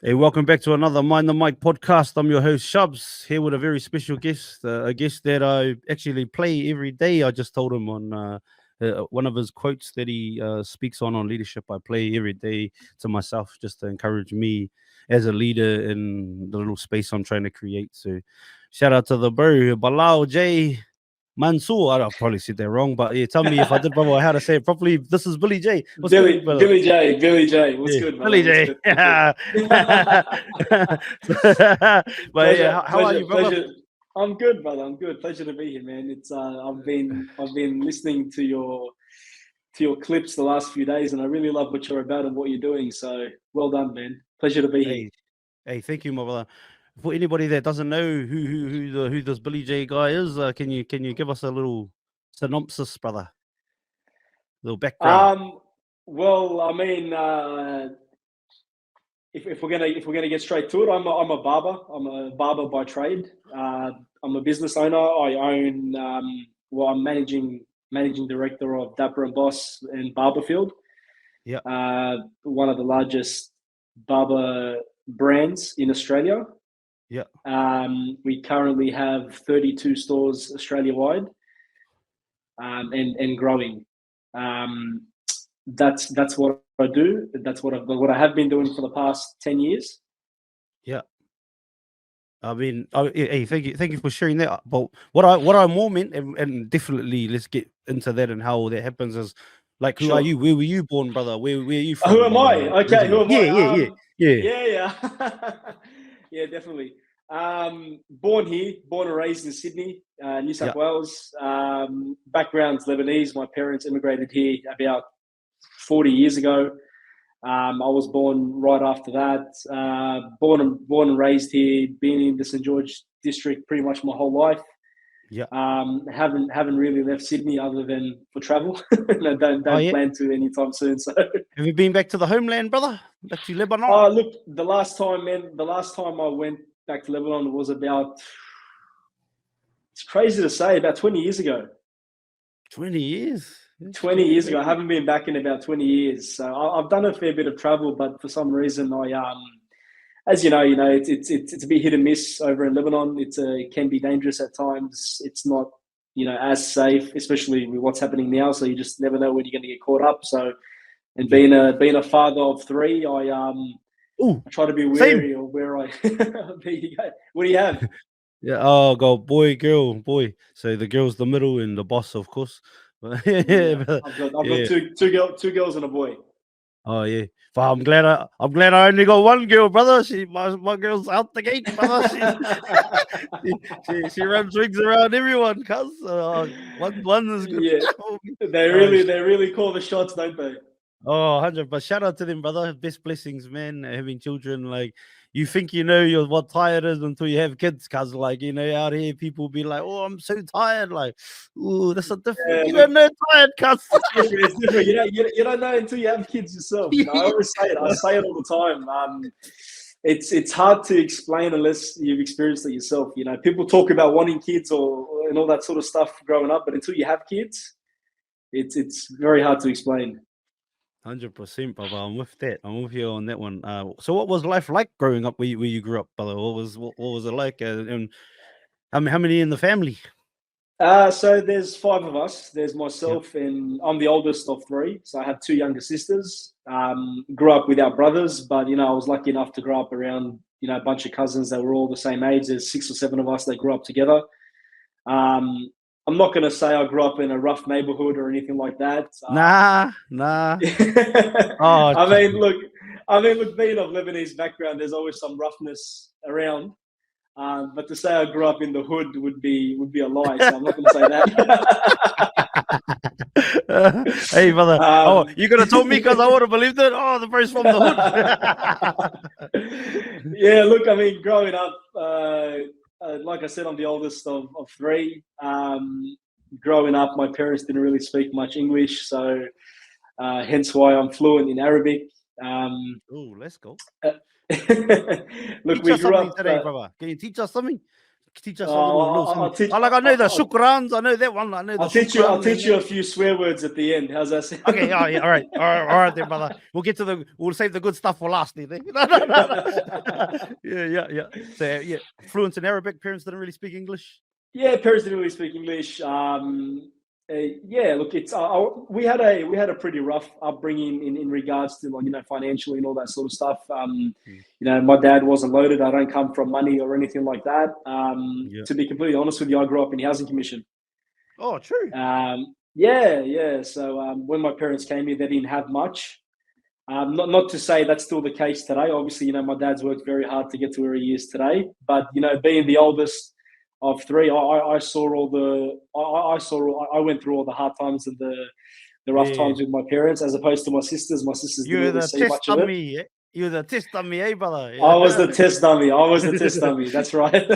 Hey, welcome back to another Mind the Mic podcast. I'm your host Shubz, here with a very special guest, a guest that I actually play every day. I just told him on one of his quotes that he speaks on leadership. I play every day to myself just to encourage me as a leader in the little space I'm trying to create. So, shout out to the bro, Bilal J. Mansoor. I've probably said that wrong, but yeah, tell me if I did, brother, how to say it properly. This is Billy J. What's good, brother? Billy J. What's Yeah, good, brother? Billy What's J. good? What's Yeah. But yeah, Pleasure, how are pleasure, you, brother? pleasure. I'm good, brother. I'm good. Pleasure to be here, man. It's I've been listening to your clips the last few days, and I really love what you're about and what you're doing. So well done, man. Pleasure to be here. Hey, hey, thank you, my brother. For anybody that doesn't know who this Billy J guy is, can you give us a little synopsis, brother? Little background. Um, well, I mean, if we're gonna get straight to it, I'm a barber. I'm a barber by trade. I'm a business owner. I own I'm managing director of Dapper and Boss in Barberfield, Yeah, one of the largest barber brands in Australia. yeah. We currently have 32 stores Australia wide, and growing. Um, that's what I do. That's what I have been doing for the past 10 years. Yeah. I mean, hey, thank you for sharing that. But what I more meant, and definitely let's get into that and how all that happens is, like, who are Sure. you? Where were you born, brother? Where are you Who from, am I? brother? Okay, who Originally? am Yeah, I? yeah, yeah, yeah. Yeah, yeah, yeah, definitely. Born here, born and raised in Sydney, New Yeah. South Wales. Background's Lebanese. My parents immigrated here about 40 years ago. I was born right after that. Born and raised here. Been in the St George district pretty much my whole life. Yeah. Haven't really left Sydney other than for travel. And I Oh don't yeah. plan to anytime soon. So, Have you been back to the homeland, brother? Back to Lebanon? look, the last time I went back to Lebanon was about, it's crazy to say, about 20 years ago. 20 years. That's 20 crazy, years ago, I baby. haven't been back in about 20 years. So I've done a fair bit of travel, but for some reason, as it's a bit hit and miss over in Lebanon. It can be dangerous at times. It's not, as safe, especially with what's happening now. So you just never know when you're going to get caught up. So, and Yeah. being a father of three, Oh, I try to be same. wary of where I. There you go. What do you have? Yeah. Oh, go boy, girl, boy. So the girl's the middle and the boss, of course. But yeah, Yeah, I've got yeah. two girls and a boy. Oh yeah. But I'm glad I only got one girl, brother. My girl's out the gate, brother. She's she runs rings around everyone, cuz one is good Yeah, for me. they Oh, really they really call the shots, don't they? Oh, 100. But shout out to them, brother. Best blessings, man. Having children, like you think you know what tired is until you have kids, cuz like out here people be like, oh, I'm so tired. Like, oh, that's a different. Yeah, You look, don't know tired, cuz. it's different. It's different. You don't know until you have kids yourself. I always say it. I say it all the time. It's hard to explain unless you've experienced it yourself. People talk about wanting kids and all that sort of stuff growing up, but until you have kids, it's very hard to explain. 100%, brother. I'm with that. I'm with you on that one. So what was life like growing up where you grew up, brother? What was it like? And how many in the family? So there's five of us. There's Yep. myself, and I'm the oldest of three. So I have two younger sisters. Grew up without brothers, but I was lucky enough to grow up around a bunch of cousins that were all the same age. There's six or seven of us that grew up together. Um, I'm not going to say I grew up in a rough neighborhood or anything like that. Nah, nah. Oh, I mean, look, being of Lebanese background, there's always some roughness around. But to say I grew up in the hood would be a lie. So I'm not going to say that. hey, brother. Oh, um, you could have told me because I would have believed it. Oh, the first from the hood. yeah, look, I mean, growing up, like I said, I'm the oldest of three. Growing up, my parents didn't really speak much English, so hence why I'm fluent in Arabic. Um, Oh, let's go. look, Teach we us grew something up. today, brother. Can you teach us something? Teach us a little something. I know the shukrans. I know that one. I know the shukrans. I'll teach you a few swear words at the end. How's that sound? Okay. Oh, yeah. All right, then, brother. We'll save the good stuff for last. No. Yeah. So yeah, fluent in Arabic. Parents didn't really speak English. Yeah, parents didn't really speak English. Yeah, look, it's we had a pretty rough upbringing in regards to, like, financially and all that sort of stuff. My dad wasn't loaded. I don't come from money or anything like that. To be completely honest with you, I grew up in the housing commission. Oh, true. Yeah. So when my parents came here, they didn't have much. Not to say that's still the case today. Obviously, my dad's worked very hard to get to where he is today. But being the oldest of three, I went through all the hard times and the rough times with my parents, as opposed to my sisters. My sisters didn't really see much of it. You're the test dummy, eh, brother? Yeah. I was the test dummy. That's right.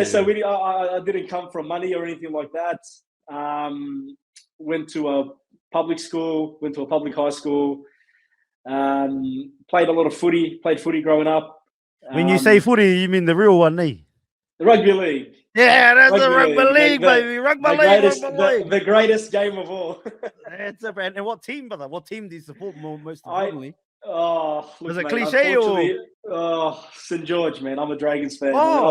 So I didn't come from money or anything like that. Went to a public school, went to a public high school. Played a lot of footy. Played footy growing up. When you say footy, you mean the real one, eh? The rugby league. Yeah, that's the rugby league, baby. Rugby league. The greatest game of all. That's it, man. And what team, brother? What team do you support most importantly? Was it cliche or? St. George, man. I'm a Dragons fan. Oh,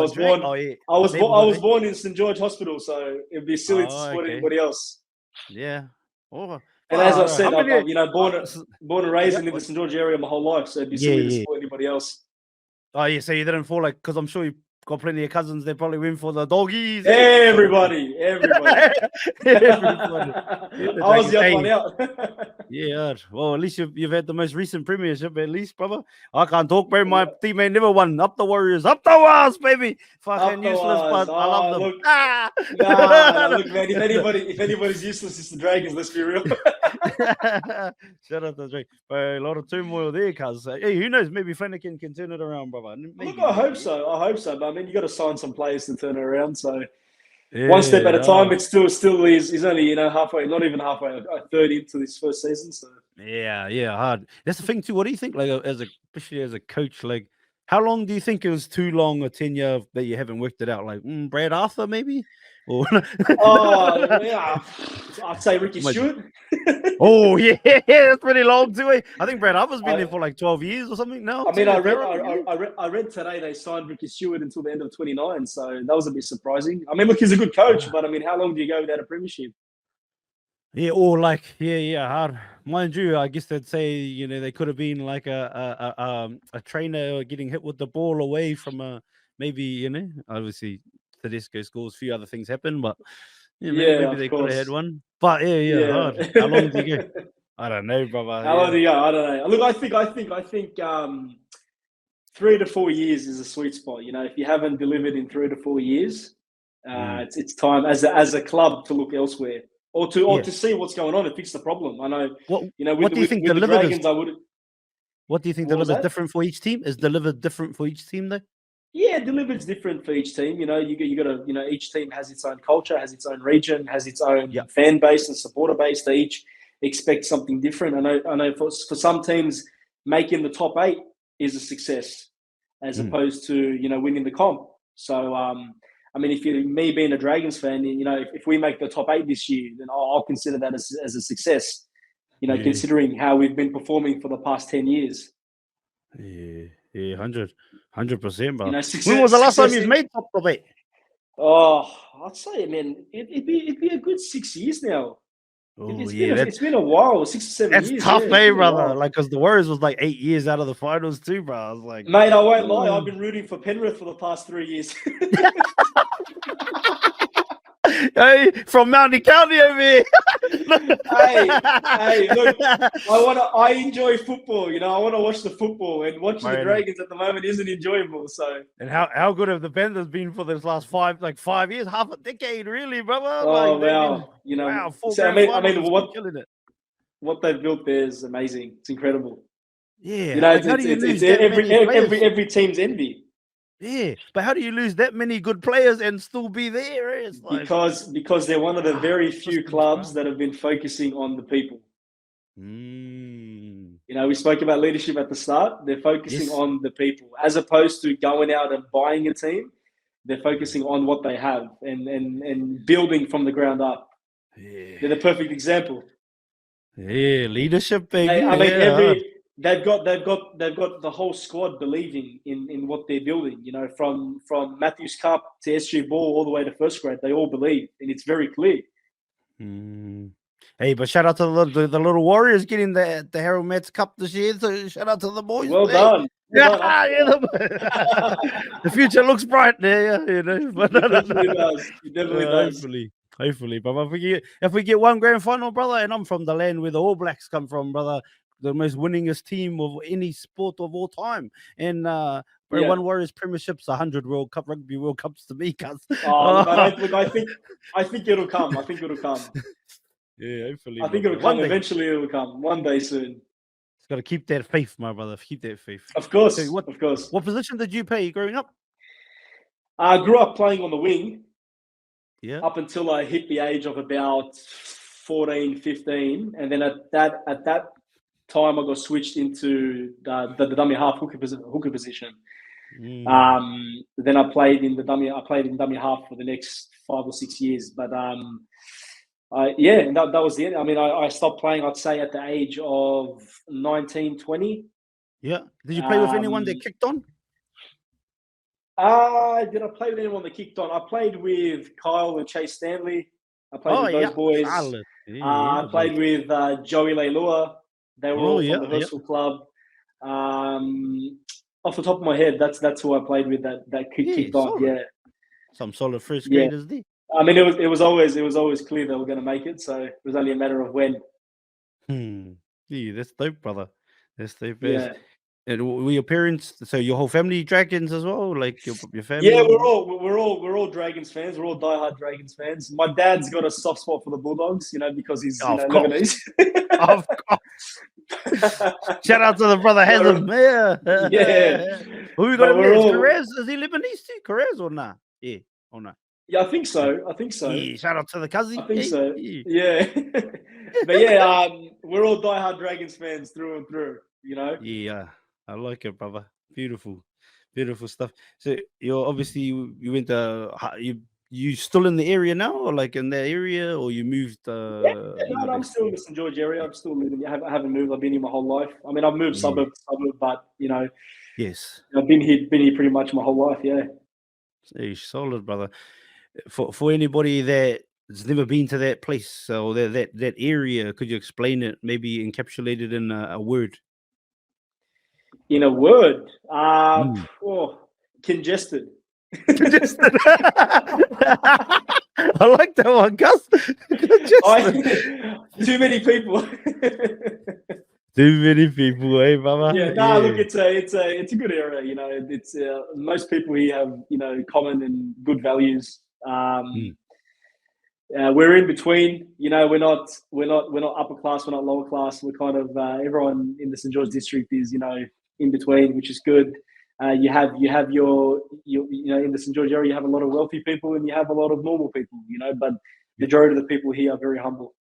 I was born in St. George Hospital, so it'd be silly to support anybody else. Yeah. Oh. And as I said, I'm born and raised in the St. George area my whole life, so it'd be silly to support anybody else. Oh yeah, so you didn't fall because I'm sure you got plenty of cousins. They probably win for the doggies. Everybody. I was the other one out. Yeah. Well, at least you've had the most recent premiership, at least, brother. I can't talk, bro. My team ain't never won. Up the Warriors, up the Wars, baby. Fucking useless, but I love them. Look, man. If anybody's useless, it's the Dragons. Let's be real. Shout out to Drake. A lot of turmoil there, cuz. Hey, who knows? Maybe Flanagan can turn it around, brother. Maybe. Look, I hope so. But you got to sign some players to turn it around. So one step at a time. It's still he's only halfway, not even halfway, a third into this first season. So yeah, hard. That's the thing too. What do you think? Like, especially as a coach, like, how long do you think it was too long a tenure that you haven't worked it out? Like Brad Arthur, maybe? Or yeah, I'd say Ricky Stewart. Oh yeah, that's pretty long too. I think Brad Arthur's been there for like 12 years or something now. I read today they signed Ricky Stewart until the end of 29, so that was a bit surprising. Look, he's a good coach, but how long do you go without a premiership? Yeah, or hard. Mind you, I guess they'd say they could have been like a trainer getting hit with the ball away from maybe obviously Tedesco scores, a few other things happen, but maybe they could have had one. But hard. How long do you go? I don't know, brother. How long do you go? I don't know. Look, I think 3 to 4 years is a sweet spot. If you haven't delivered in 3 to 4 years, it's time as a club to look elsewhere, or to see what's going on and fix the problem. I know. What do you think delivered? Dragons, what do you think delivered different for each team? Is delivered different for each team though? Yeah, delivered's different for each team. You got to, each team has its own culture, has its own region, has its own fan base and supporter base. They each expect something different. I know for some teams, making the top 8 is a success, as opposed to winning the comp. So if you're me being a Dragons fan, if we make the top 8 this year, then I'll consider that as a success. Considering how we've been performing for the past 10 years. Yeah, 100%, bro. When was the last time you've made top 8? Oh, I'd say, man, it'd be a good 6 years now. It's been a while, 6 or 7 years. That's tough, brother. Like, because the Warriors was like 8 years out of the finals too, bro. I was like, mate, I won't lie. I've been rooting for Penrith for the past 3 years. Hey, from Mountain County over here. hey, look, I enjoy football. I want to watch the football, and watching the Dragons at the moment isn't enjoyable. So, and how good have the Panthers been for this last 5 years, half a decade, really, brother? Oh wow, what they've built there is amazing. It's incredible. Yeah, it's every team's envy. Yeah, but how do you lose that many good players and still be there? It's like, because they're one of the very few clubs that have been focusing on the people. We spoke about leadership at the start. They're focusing on the people, as opposed to going out and buying a team. They're focusing on what they have and building from the ground up. Yeah. They're the perfect example. Yeah, leadership, baby. I mean, Yeah. they've got the whole squad believing in what they're building. You know, from Matthews Cup to SG Ball all the way to first grade, they all believe, and it's very clear. Hey, but shout out to the little Warriors getting the Harold Mets Cup this year. So shout out to the boys. Well hey. done. Well done. The future looks bright there, you know. But It definitely does. It definitely does. Hopefully. But if we get one grand final, brother, and I'm from the land where the All Blacks come from, brother, the most winningest team of any sport of all time, and one Warriors premiership's 100 Rugby World Cups to me, cuz. I think it'll come. I think it'll come. Yeah, hopefully. I think it'll come. Eventually, it'll come. One day soon. It's got to keep that faith, my brother. Keep that faith. Of course. So of course. What position did you play growing up? I grew up playing on the wing. Yeah. Up until I hit the age of about 14, 15. And then at that time, I got switched into the dummy half hooker position. Then I played in dummy half for the next 5 or 6 years. But and that was the end. I mean, I stopped playing, I'd say, at the age of 19, 20. Yeah. Did you play with anyone that kicked on? Did I play with anyone that kicked on? I played with Kyle and Chase Stanley. I played with those boys. I played with Joey Leilua. They were all from the Hurstville club. Off the top of my head, that's who I played with that kicked on. Yeah, some solid first graders there. I mean, it was always clear they were going to make it, so it was only a matter of when. Yeah, that's dope, brother. That's dope. Yeah. And were your parents? So your whole family Dragons as well, like your family? Yeah, we're all Dragons fans. We're all diehard Dragons fans. My dad's got a soft spot for the Bulldogs, because he's Lebanese. Of course. Shout out to the brother Hazem. Yeah. Who got Perez? Is he Lebanese too? Perez or not? Yeah, or not? Yeah, I think so. Yeah, shout out to the cousin. I think so. Yeah. But yeah, we're all diehard Dragons fans through and through. Yeah, I like it, brother. Beautiful stuff. So you're obviously you went to you still in the area now, or like in that area, or you moved? No, I'm still in the St. George area. I'm still living. I haven't moved. I've been here my whole life. I mean, I've moved suburb to suburb, but yes, I've been here pretty much my whole life. Yeah. Hey, solid, brother. For anybody that's never been to that place or that area, could you explain it? Maybe encapsulated in a word. In a word, congested. Congested. I like that one, Gus. Too many people. Too many people, eh, Baba? Yeah, look, it's a good area. It's most people here have common and good values. We're in between. We're not upper class. We're not lower class. We're kind of everyone in the St. George district is in between, which is good. You have your in the St. George area, you have a lot of wealthy people and you have a lot of normal people. But majority of the people here are very humble.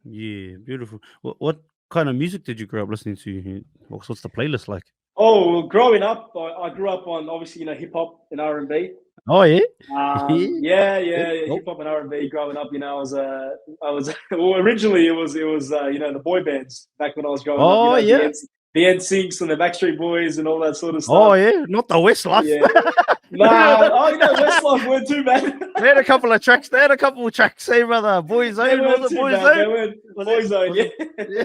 Yeah, beautiful. What kind of music did you grow up listening to? What's the playlist like? Oh, well, growing up, I grew up on obviously hip hop and R&B. Oh yeah, yeah, hip hop and R&B. Growing up, I was well, originally it was the boy bands back when I was growing up. Oh yeah, the NSYNCs and the Backstreet Boys and all that sort of stuff. Oh yeah, not the Westlife. Yeah. Westlife weren't too bad. They had a couple of tracks. Hey, brother, Boyzone. Was it Boyzone? Boyzone, yeah.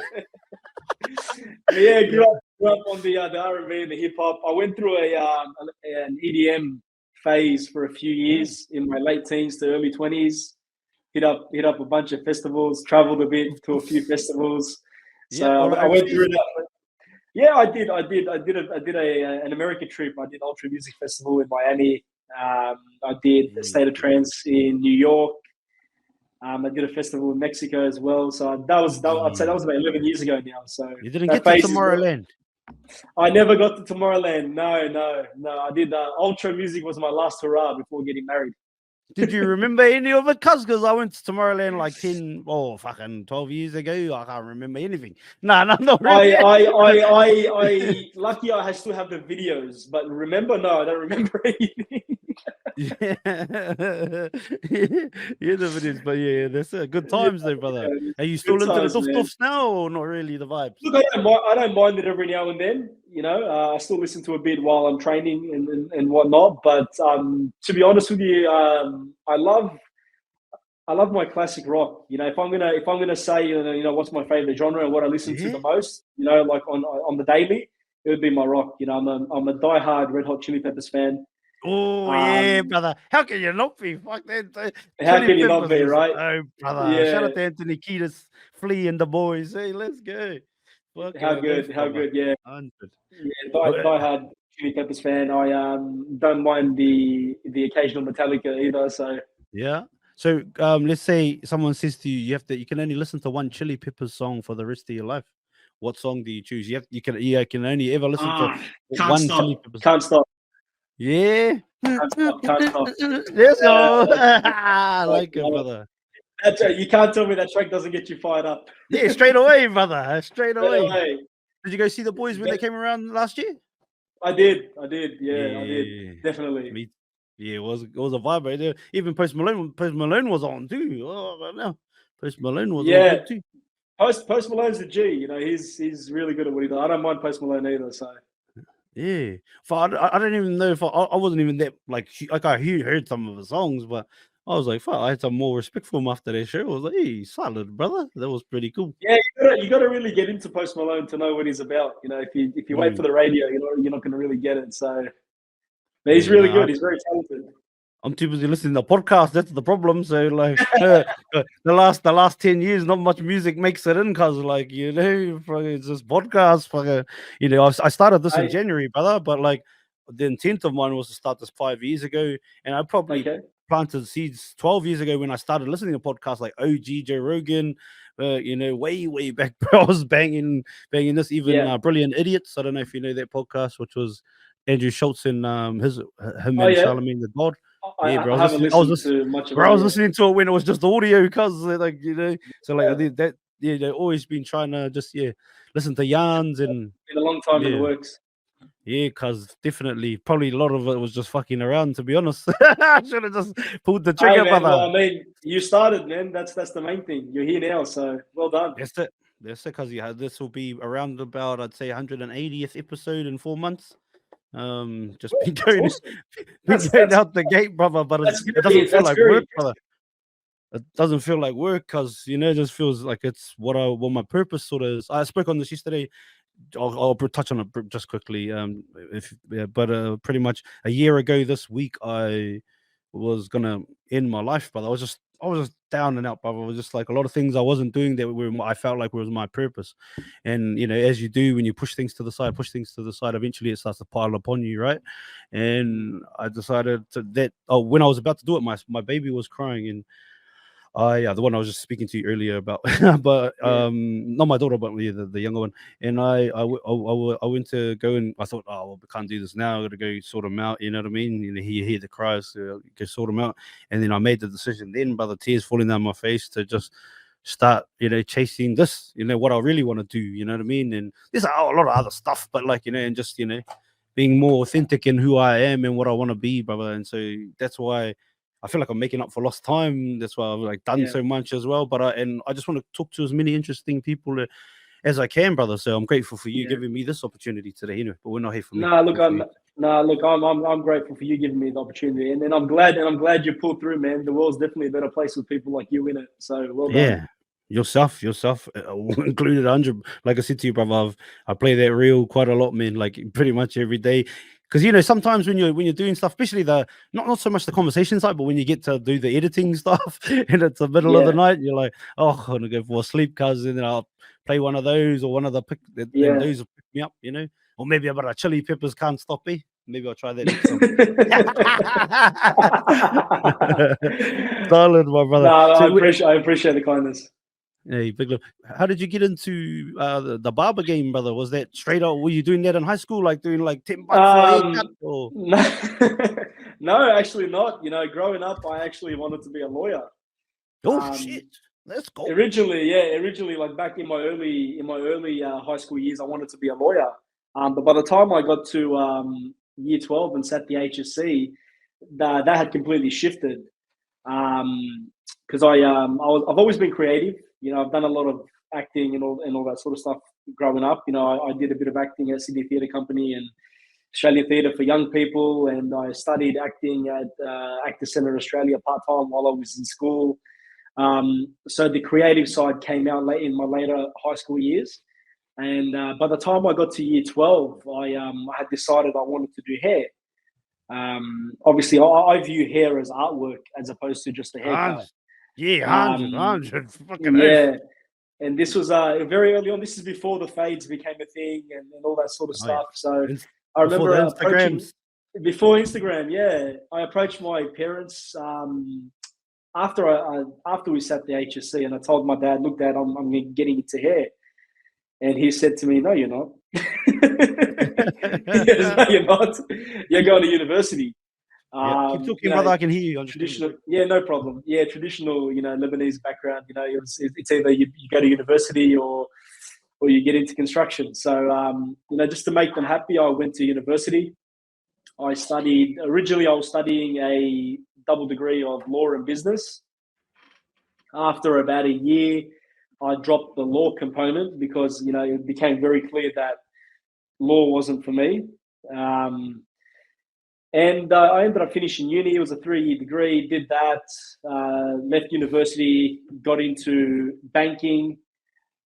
Yeah, grew up on the R&B and the hip hop. I went through an EDM phase for a few years in my late teens to early 20s. Hit up a bunch of festivals. Traveled a bit to a few festivals. So I went through that. Yeah, I did an American trip. I did Ultra Music Festival in Miami. I did the State of Trance in New York. I did a festival in Mexico as well. So I'd say that was about 11 years ago now. So you didn't get to Tomorrowland. I never got to Tomorrowland. No. I did Ultra Music was my last hurrah before getting married. Did you remember any of it? Because I went to Tomorrowland like 12 years ago. I can't remember anything. No, not really. I lucky I still have the videos, but no, I don't remember anything. Yeah, yeah, Lebanese, but yeah, that's good Yeah, times though, brother. yeah, Are you good still into the times, doof man. doofs now, or not really the vibes? Look, I don't mind it every now and then. You know, I still listen to a bit while I'm training and whatnot. But to be honest with you, I love my classic rock. You know, if I'm gonna say what's my favorite genre and what I listen to the Yeah. most, like on the daily, it would be my rock. You know, I'm a diehard Red Hot Chili Peppers fan. Oh yeah, Um, brother. How can you not be? Fuck that. how Chili can you not Peppers be, is right? brother. Shout Yeah, out to Anthony Kiedis, Flea and the boys. Hey, let's go. Fuck how yeah, good, oath, how brother. good. Yeah, 100. yeah, Uh, diehard Chili Peppers fan. I don't mind the occasional Metallica either. So Yeah. So let's say someone says to you, you can only listen to one Chili Peppers song for the rest of your life. What song do you choose? You can only ever listen to can't one Chili stop, Peppers. can't stop, Yeah. can't stop, can't stop. Let's go. I like it, Like, brother. you can't tell me that track doesn't get you fired up. Yeah, straight away, brother. Straight Right away. away. Did you go see the boys when they came around last year? I did, yeah, I did, Yeah. definitely. Me. Yeah, it was a vibe right there. Even Post Malone was on too. Oh, right now. Post Malone was all Yeah, good too. Post Malone's the G. You know, he's really good at what he does. I don't mind Post Malone either. So Yeah, I don't even know if I wasn't even that like I heard some of the songs, but I was like, fuck, I had some more respect for him after that show. I was like, hey, solid brother, that was pretty cool. yeah, you got to really get into Post Malone to know what he's about. You know, if you wait for Mm. the radio, you're not going to really get it. So, but he's Yeah, really no, good. He's very talented. I'm too busy listening to podcasts. That's the problem. So like the last 10 years, not much music makes it in because it's just podcasts. I started this in I January, brother, but like the intent of mine was to start this 5 years ago, and I probably okay. planted seeds 12 years ago when I started listening to podcasts like OG Joe Rogan. Way back, bro, I was banging this. Even Yeah. Brilliant Idiots. I don't know if you know that podcast, which was Andrew Schultz and him Oh and yeah. Charlemagne the God. I, Yeah, bro. I haven't I was listened listening, to much of bro. I them was yet. listening to it when it was just audio, cause So like I Yeah. did that. Yeah, they've always been trying to just listen to yarns and Been a long time in the yeah, works. yeah. Cause definitely, probably a lot of it was just fucking around. To be honest, I should have just pulled the Hey trigger, man, well brother. I mean, you started, man. That's the main thing. You're here now, so well done. That's it. That's it. Cause this will be around about I'd say 180th episode in 4 months. Just Well, been that's going, awesome. been That's going that's out the gate, brother. But it doesn't feel that's like very work, impressive. brother. It doesn't feel like work because it just feels like it's what my purpose sort of is. I spoke on this yesterday. I'll touch on it just quickly. If yeah, but pretty much a year ago this week, I was gonna end my life, but I was just down and out, brother. I was just like a lot of things I wasn't doing that I felt like was my purpose. And as you do when you push things to the side, eventually it starts to pile upon you, right? And I decided when I was about to do it, my baby was crying, and yeah, the one I was just speaking to you earlier about, but Yeah, not my daughter, but the younger one. And I went to go and I thought, oh well, we can't do this now. I got to go sort them out. You know what I mean? You hear the cries, so go sort them out. And then I made the decision, then by the tears falling down my face, to just start, chasing this, what I really want to do. You know what I mean? And there's a lot of other stuff, but and just being more authentic in who I am and what I want to be, brother. And so that's why I feel like I'm making up for lost time. That's why I've done yeah, so much as well. But I just want to talk to as many interesting people as I can, brother. So I'm grateful for you yeah. giving me this opportunity today. But we're not here for me. Nah, look, Here for I'm you. nah, look, I'm grateful for you giving me the opportunity, and I'm glad you pulled through, man. The world's definitely a better place with people like you in it. So well done. Yeah. Yourself, included 100. Like I said to you, brother, I play that reel quite a lot, man. Like pretty much every day, because sometimes when you're doing stuff, especially the not so much the conversation side, but when you get to do the editing stuff, and it's the middle of the Yeah, night, you're like, oh, I'm gonna go for a sleep, cuz, and then I'll play one of those or one of the pick, and yeah. those will pick me up. Or maybe about a chili peppers can't stop me. Maybe I'll try that next time. Solid, my brother. No, So I appreciate the kindness. hey, big love. How did you get into the barber game, brother? Was that straight up? Were you doing that in high school, like doing like $10 for a haircut? Or No, no, actually not. You know, growing up, I actually wanted to be a lawyer. oh Um, shit, let's go. originally, like back in my early high school years, I wanted to be a lawyer. But by the time I got to year 12 and sat the HSC, that had completely shifted. Because I've always been creative. You know, I've done a lot of acting and all that sort of stuff growing up. You know, I did a bit of acting at Sydney Theatre Company and Australian Theatre for young people, and I studied acting at Actor Centre Australia part time while I was in school. So the creative side came out late in my later high school years. And by the time I got to year 12, I had decided I wanted to do hair. Obviously, I view hair as artwork as opposed to just a haircut. Yeah, 100, fucking yeah. And this was very early on. This is before the fades became a thing and all that sort of stuff. So I remember approaching before Instagram. Yeah, I approached my parents after we sat the HSC, and I told my dad, "Look, Dad, I'm getting into hair." And he said to me, "No, you're not." Yes, no, you're not. You're going to university. Keep talking, brother. I can hear you. Traditional, yeah, no problem. Yeah, traditional, Lebanese background. It's either you go to university or you get into construction. So, just to make them happy, I went to university. I was studying a double degree of law and business. After about a year, I dropped the law component because, it became very clear that law wasn't for me. And I ended up finishing uni. It was a 3-year degree, did that, left university, got into banking,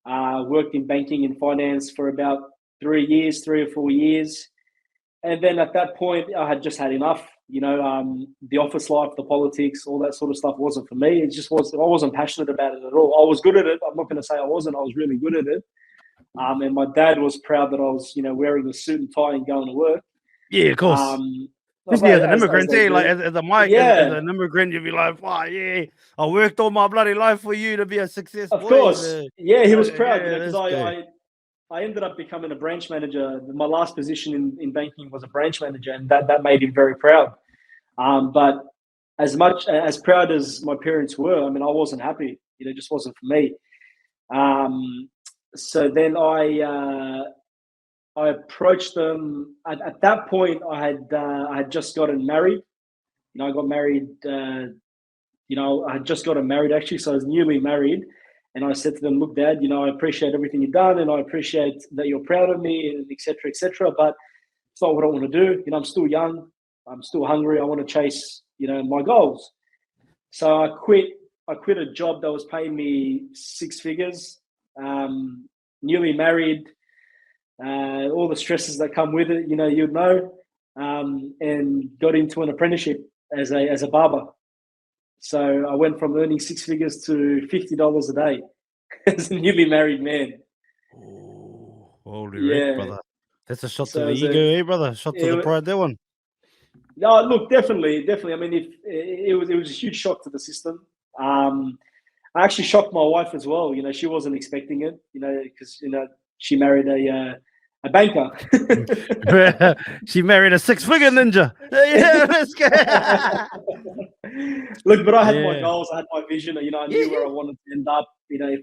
worked in banking and finance for about 3 or 4 years. And then at that point, I had just had enough. The office life, the politics, all that sort of stuff wasn't for me. I wasn't passionate about it at all. I was good at it. I'm not going to say I wasn't. I was really good at it. And my dad was proud that I was, wearing a suit and tie and going to work. Yeah, of course. Especially as an immigrant, as an immigrant, you'd be like, "Wow, yeah, I worked all my bloody life for you to be a success." Of course, he was proud because I ended up becoming a branch manager. My last position in banking was a branch manager, and that made him very proud. But as much as proud as my parents were, I mean, I wasn't happy. It just wasn't for me. So then I approached them. At that point, I had just gotten married. I got married. I had just gotten married actually, so I was newly married. And I said to them, "Look, Dad, I appreciate everything you've done, and I appreciate that you're proud of me, and et cetera, but it's not what I want to do. I'm still young. I'm still hungry. I want to chase, my goals." So I quit a job that was paying me 6 figures, newly married, all the stresses that come with it, and got into an apprenticeship as a barber. So I went from earning 6 figures to $50 a day as a newly married man. Oh, holy wreck, brother. That's a shot to the ego, brother. Shot to the pride, that one. No, look, definitely. I mean, it was a huge shock to the system. I actually shocked my wife as well. She wasn't expecting it. Because she married a banker. She married a 6-figure ninja. Yeah, let's go. Look, but I had my goals. I had my vision. I knew where I wanted to end up.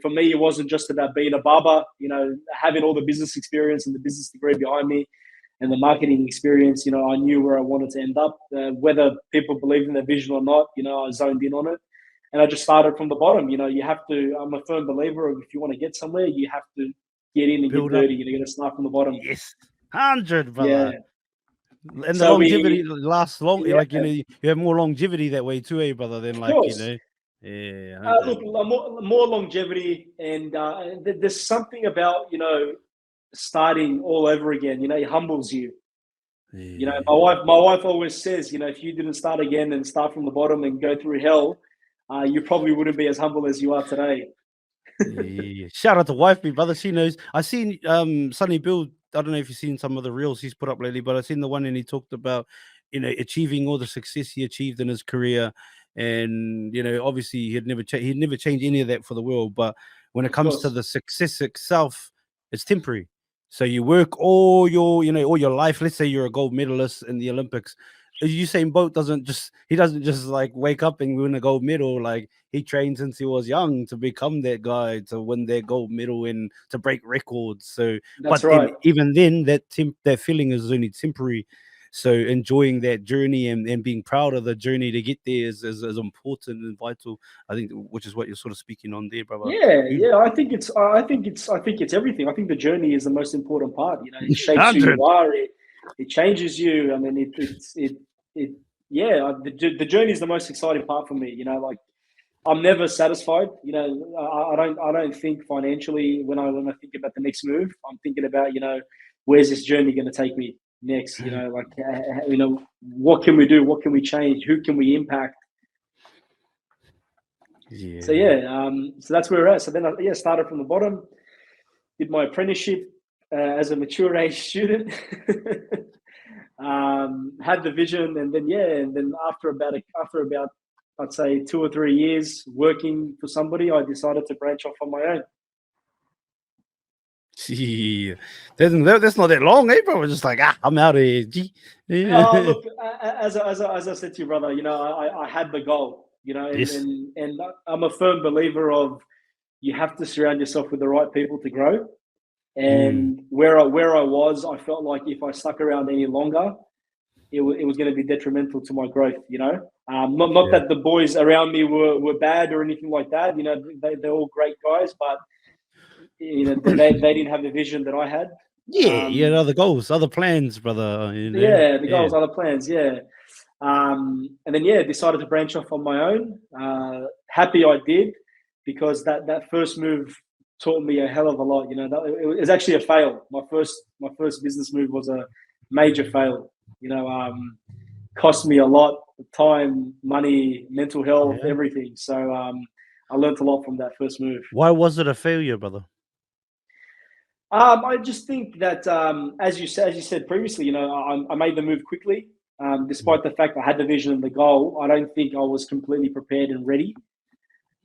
For me, it wasn't just about being a barber. Having all the business experience and the business degree behind me, and the marketing experience, I knew where I wanted to end up. Whether people believe in their vision or not, I zoned in on it. And I just started from the bottom. You have to, I'm a firm believer of if you want to get somewhere, you have to get in and get dirty. You're going to start from the bottom. Yes, 100, brother. Yeah. And the longevity lasts long. Yeah. You have more longevity that way too, brother, than Yeah. Look, more longevity. And there's something about, starting all over again, it humbles you. Yeah. My wife always says, if you didn't start again and start from the bottom and go through hell, you probably wouldn't be as humble as you are today. Yeah. Shout out to wifey, brother. She knows. I seen Sonny Bill. I don't know if you've seen some of the reels he's put up lately, but I seen the one and he talked about achieving all the success he achieved in his career, and obviously he'd never change any of that for the world. But when it comes to the success itself, it's temporary. So you work all your life. Let's say you're a gold medalist in the Olympics. Usain Bolt doesn't just like wake up and win a gold medal. Like, he trained since he was young to become that guy, to win that gold medal and to break records. So, that's right. Even then, that feeling is only temporary. So enjoying that journey and being proud of the journey to get there is important and vital. I think, which is what you're sort of speaking on there, brother. Yeah, You yeah. I think it's everything. I think the journey is the most important part. It shapes who you 100. are. It changes you. I mean, it. Yeah, the journey is the most exciting part for me. Like I'm never satisfied. I don't think financially when I think about the next move. I'm thinking about where's this journey going to take me next. Like what can we do? What can we change? Who can we impact? So Yeah. yeah, so that's where we're at. So then I started from the bottom, did my apprenticeship as a mature age student, had the vision, and then after about I'd say 2 or 3 years working for somebody, I decided to branch off on my own. Yeah. That's not that long, eh, bro? It's just like, I'm out of here. Gee. Yeah. Look, as I said to you, brother, I had the goal, and, Yes. and and I'm a firm believer of you have to surround yourself with the right people to grow. Mm. And where I was, I felt like if I stuck around any longer, it was going to be detrimental to my growth. Not Yeah. that the boys around me were bad or anything like that. They're all great guys, but they didn't have the vision that I had. Yeah. You had Um, other goals, other plans, brother. yeah, the Yeah. goals, other plans, yeah. And then decided to branch off on my own. Happy I did, because that first move taught me a hell of a lot. It was actually a fail. My first business move was a major fail. Cost me a lot of time, money, mental health, Yeah. everything. So I learned a lot from that first move. Why was it a failure, brother? I just think that, as you said previously, I made the move quickly. Mm. Despite the fact I had the vision and the goal, I don't think I was completely prepared and ready.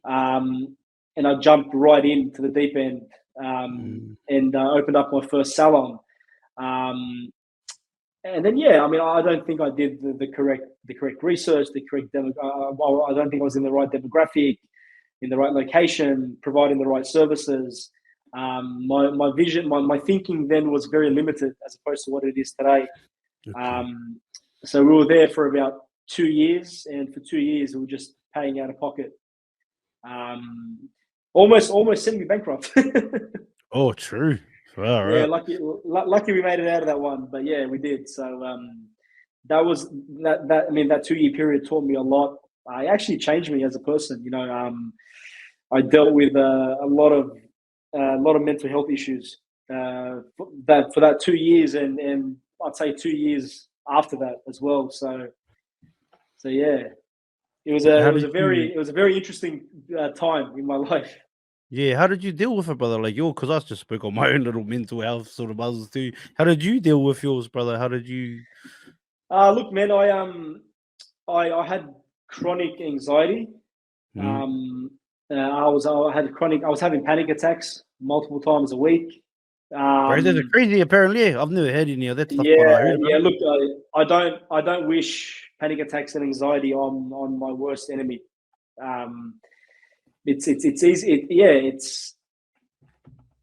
And I jumped right into the deep end, Mm. and opened up my first salon. Um, and then, I mean, I don't think I did the correct research, the correct demo. I don't think I was in the right demographic, in the right location, providing the right services. My vision, my thinking then was very limited as opposed to what it is today. Okay. Um, so we were there for about 2 years, and for 2 years we were just paying out of pocket. Um, almost sent me bankrupt. Oh, true. All Yeah, right. lucky we made it out of that one, but yeah, we did. So that was that. I mean, that 2 year period taught me a lot. It actually changed me as a person. I dealt with a lot of mental health issues for that 2 years, and I'd say 2 years after that as well. So yeah, it was a How it was did a you? very it was a very interesting time in my life. Yeah, how did you deal with it, brother? Like because I just spoke on my own little mental health sort of buzzes too. How did you deal with yours, brother? How did you? Look, man, I had chronic anxiety. Mm. Um, I was having panic attacks multiple times a week. Bro, that's a Um, crazy. Apparently, I've never had any of that stuff, but I yeah, heard yeah. about it. Look, I don't wish panic attacks and anxiety on my worst enemy. Um, it's easy.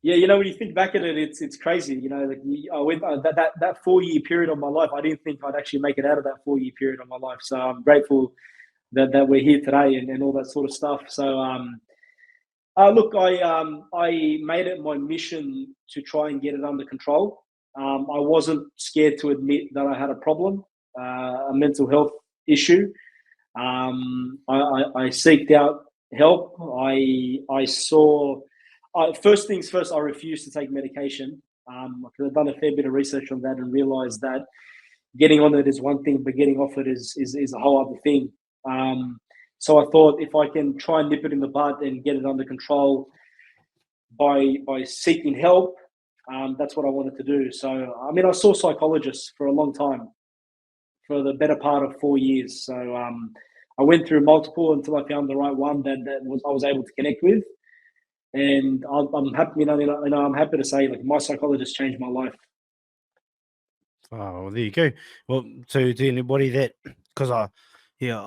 When you think back at it, it's crazy. I went that 4 year period of my life. I didn't think I'd actually make it out of that 4 year period of my life. So I'm grateful that we're here today, and all that sort of stuff. So look, I made it my mission to try and get it under control. I wasn't scared to admit that I had a problem, a mental health issue. I seeked out help. I saw. First things first, I refused to take medication. I've done a fair bit of research on that and realised that getting on it is one thing, but getting off it is a whole other thing. Um, so I thought if I can try and nip it in the bud and get it under control by seeking help, that's what I wanted to do. So I mean, I saw psychologists for a long time, for the better part of 4 years. So I went through multiple until I found the right one that I was able to connect with, and I'm happy. I'm happy to say, like, my psychologist changed my life. Oh, well, there you go. Well, to anybody that, because I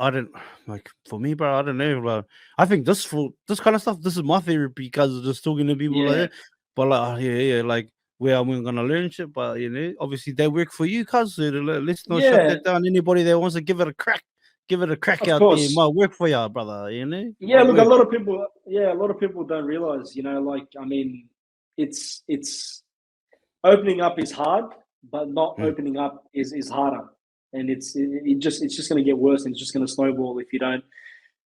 don't like for me, bro. I don't know, bro. I think this kind of stuff. This is my therapy because of just talking to people like Yeah, that. But like, yeah, like where I'm gonna learn shit. But obviously they work for you, cuz. So let's not shut Yeah, that down. Anybody that wants to give it a crack, of out there. It course. might work for you, brother. Yeah, Might look, a work. lot of people. Yeah, a lot of people don't realize. Like, I mean, it's opening up is hard, but not Mm, opening up is harder, and it's just going to get worse, and it's just going to snowball if you don't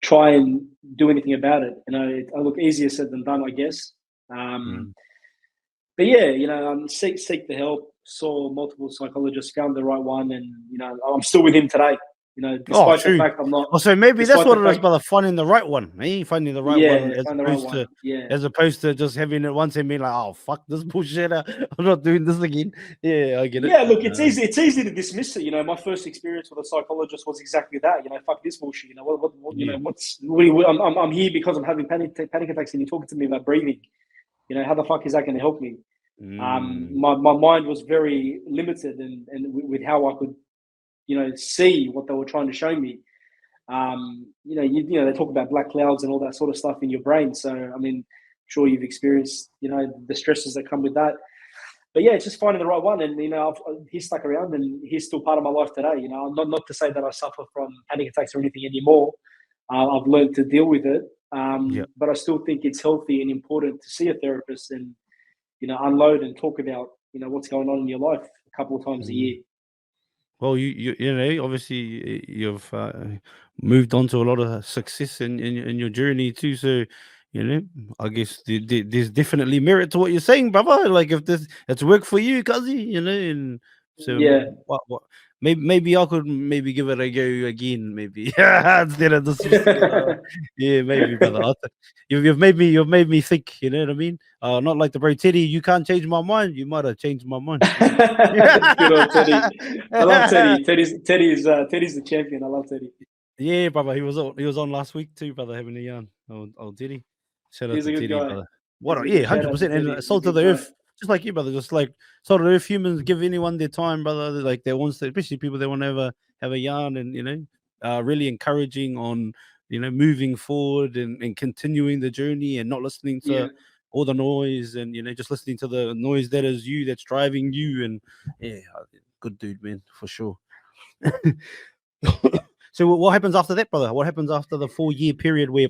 try and do anything about it. I look easier said than done, I guess. Um, mm. but yeah, seek the help. Saw multiple psychologists, found the right one, and I'm still with him today. Oh, Despite the true. fact I'm not, Oh, so maybe that's despite what the it is, fact, brother. Finding the right one, Finding the right one yeah, find the right one. Yeah, as opposed to just having it once and being like, oh fuck this bullshit. I'm not doing this again. Yeah, I get it. yeah. Look, it's easy. It's easy to dismiss it. My first experience with a psychologist was exactly that. Fuck this bullshit. Yeah. I'm here because I'm having panic attacks, and you're talking to me about breathing. How the fuck is that going to help me? Mm, My mind was very limited, and with how I could, see what they were trying to show me. They talk about black clouds and all that sort of stuff in your brain. So, I mean, sure you've experienced, the stresses that come with that. But yeah, it's just finding the right one. And, he's stuck around and he's still part of my life today. Not to say that I suffer from panic attacks or anything anymore. I've learned to deal with it. yeah. But I still think it's healthy and important to see a therapist and, unload and talk about, what's going on in your life a couple of times a Mm. year. Well, obviously you've moved on to a lot of success in your journey too. So, you know, I guess there's definitely merit to what you're saying, brother. Like if it's worked for you, cuzzy, and so Yeah. what maybe I could maybe give it a go again, maybe instead of dismissing it. Yeah, maybe, brother. You've made me think. You know what I mean? Not like the bro Teddy. You can't change my mind. You might have changed my mind. Good old Teddy. I love Teddy. Teddy's the champion. I love Teddy. Yeah, brother. He was on last week too, brother, having a yarn. Oh, did he? Shout out He's to a good Teddy, guy. brother. He's a Yeah, good shout out to 100%. Teddy. And He's a salt of good the guy. earth, just like you, brother. Just like salt of the earth, humans give anyone their time, brother. Like they want to, especially people that want to have a yarn and really encouraging on moving forward and continuing the journey and not listening Yeah. to all the noise and just listening to the noise that is you that's driving you. And yeah, good dude, man, for sure. So what happens after that, brother? What happens after the 4 year period where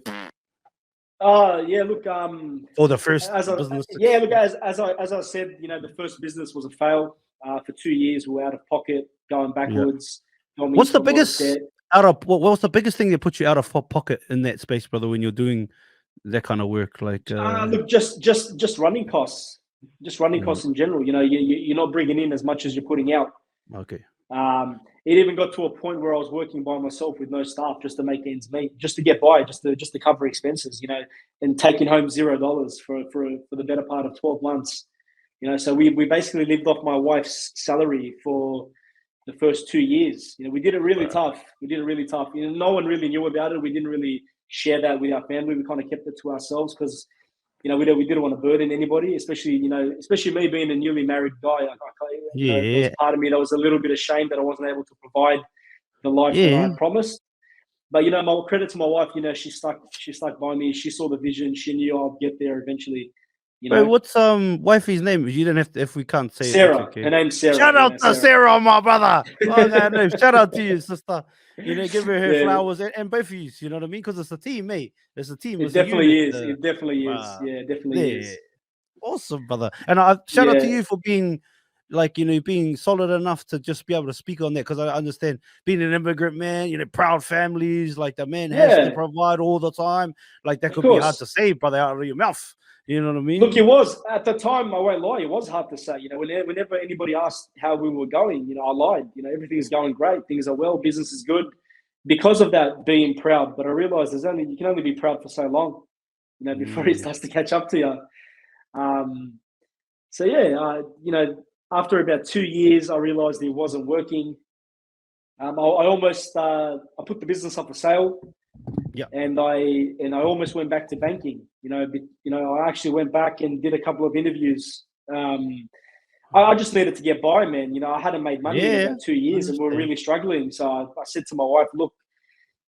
Yeah. Look. or the first As I business? yeah. Look. As I said, the first business was a fail. For 2 years, we were out of pocket, going Yeah. backwards. Got me What's into the a lot of biggest debt. what's the biggest thing that puts you out of pocket in that space, brother, when you're doing that kind of work? Like Look, just running costs, just running mm, costs in general. You're not bringing in as much as you're putting out. okay. It even got to a point where I was working by myself with no staff just to make ends meet, just to get by, just to cover expenses, and taking home $0 for the better part of 12 months. So we basically lived off my wife's salary for the first 2 years. We did it really Wow. tough. No one really knew about it. We didn't really share that with our family. We kind of kept it to ourselves because we didn't want to burden anybody, especially me being a newly married guy. There was Yeah. a part of me that was a little bit ashamed that I wasn't able to provide the life that I Yeah. had promised. But my credit to my wife, she stuck by me. She saw the vision. She knew I'll get there eventually. Bro, what's wifey's name? You don't have to if we can't say it, that's Sarah. okay. Her name's Sarah. Shout out to Sarah. Sarah, my brother. Oh no, shout out to you, sister. Give her Yeah, flowers and both of you. You know what I mean? Because it's a team, mate. It's a team. it It's a definitely unit. is. It definitely is. Uh, Yeah, it definitely yeah. is. Awesome, brother. And I shout out to Yeah, you for being being solid enough to just be able to speak on that because I understand being an immigrant man, proud families, like the man has to yeah, provide all the time. Like that of could be hard course. to say, brother, out of your mouth. You know what I Look, it mean? was at the time. I won't lie. It was hard to say. Whenever anybody asked how we were going, I lied. Everything's going great. Things are well. Business is good. Because of that, being proud. But I realized you can only be proud for so long. Before it Mm, starts to catch up to you. So yeah, after about 2 years, I realized it wasn't working. I put the business up for sale, yeah. and I almost went back to banking. I actually went back and did a couple of interviews. I just needed to get by, man. I hadn't made money in Yeah. about 2 years, and we were Understand. really struggling. So I said to my wife, "Look,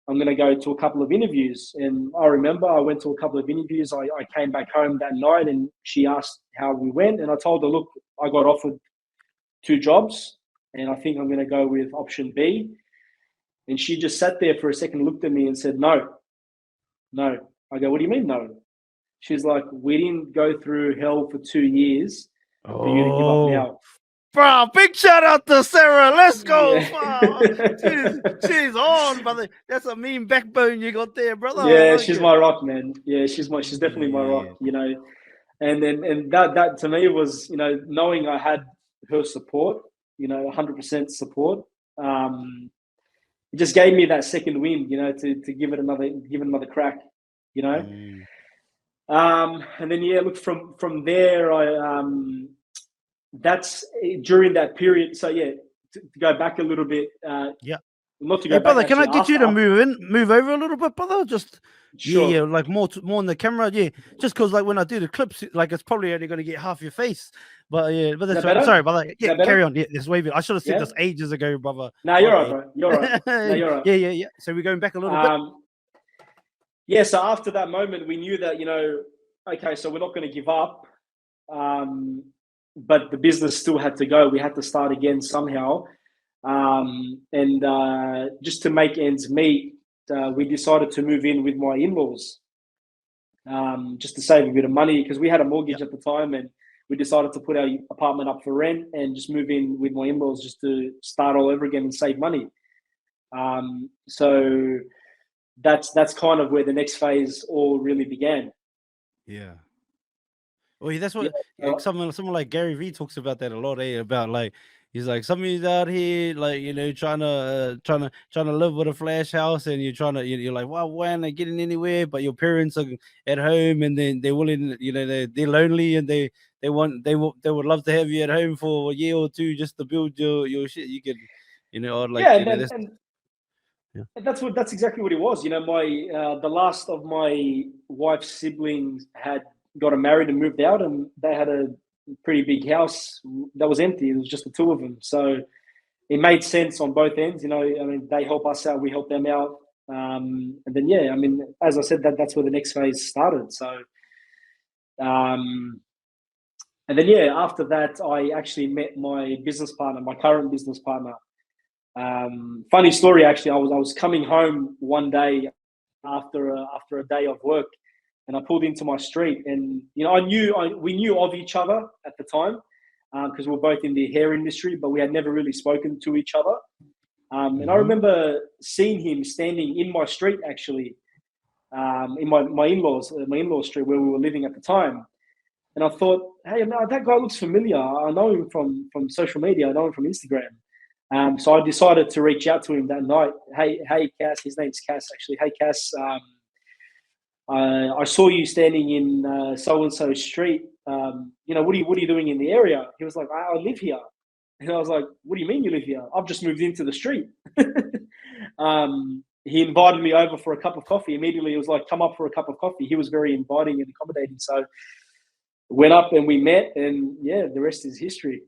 I'm going to go to a couple of interviews. And I remember I went to a couple of interviews. I came back home that night and she asked how we went. And I told her, look, I got offered 2 jobs and I think I'm going to go with option B. And she just sat there for a second, looked at me and said, no. I go, what do you mean no? She's like, we didn't go through hell for 2 years for you to give up now. Bro, big shout out to Sarah. Let's go. Yeah. She's on, brother. That's a mean backbone you got there, brother. Yeah, she's my rock, man. Yeah, she's definitely my rock, And that to me was, knowing I had her support, 100% support. It just gave me that second wind, to give it another crack, And then look, from there, that's during that period. So to go back a little bit. Not to go back, brother. Can I actually, get you to move over a little bit, brother? Just sure. Like more on the camera. Yeah, just because like when I do the clips, like it's probably only going to get half your face. But but that's right. Sorry, brother. Yeah, carry on. Yeah, it's waving. I should have said this ages ago, brother. No, you're right, bro. You're right. No, you're right. Yeah. So we're going back a little bit. So after that moment, we knew that okay, so we're not going to give up. But the business still had to go. We had to start again somehow. And just to make ends meet, we decided to move in with my in-laws, just to save a bit of money because we had a mortgage at the time, and we decided to put our apartment up for rent and just move in with my in-laws just to start all over again and save money. So that's kind of where the next phase all really began. Yeah. Well, that's what someone like Gary Vee talks about that a lot. About like he's like somebody's out here like trying to live with a flash house, and you're like, wow, why aren't they getting anywhere? But your parents are at home, and then they're willing, they're lonely, and they would love to have you at home for a year or two just to build your shit. You could, that's exactly what it was. My the last of my wife's siblings had gotten married and moved out, and they had a pretty big house that was empty. It was just the 2 of them, so it made sense on both ends. They help us out, we help them out, and then as I said, that's where the next phase started. So and then after that, I actually met my business partner, my current business partner. Funny story, actually. I was coming home one day after a day of work, and I pulled into my street, and we knew of each other at the time because we were both in the hair industry, but we had never really spoken to each other. And I remember seeing him standing in my street, actually, in my in-laws street where we were living at the time. And I thought, hey, that guy looks familiar. I know him from social media. I know him from Instagram. So I decided to reach out to him that night. Hey, Cass. His name's Cass, actually. Hey, Cass. I saw you standing in so and so street. What are you doing in the area? He was like, I live here. And I was like, what do you mean you live here? I've just moved into the street. He invited me over for a cup of coffee. Immediately, it was like, come up for a cup of coffee. He was very inviting and accommodating. So went up and we met, and the rest is history.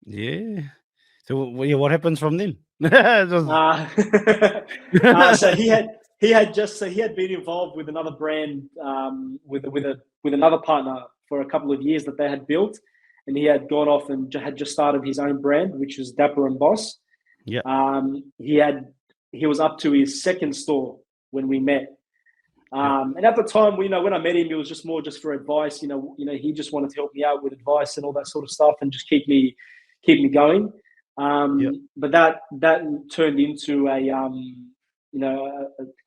Yeah. So what happens from then? So he had been involved with another brand, with another partner for a couple of years that they had built, and he had gone off and had just started his own brand, which was Dapper and Boss. Yeah. He was up to his second store when we met. And at the time, when I met him, it was just more for advice. He just wanted to help me out with advice and all that sort of stuff, and just keep me going. But that turned into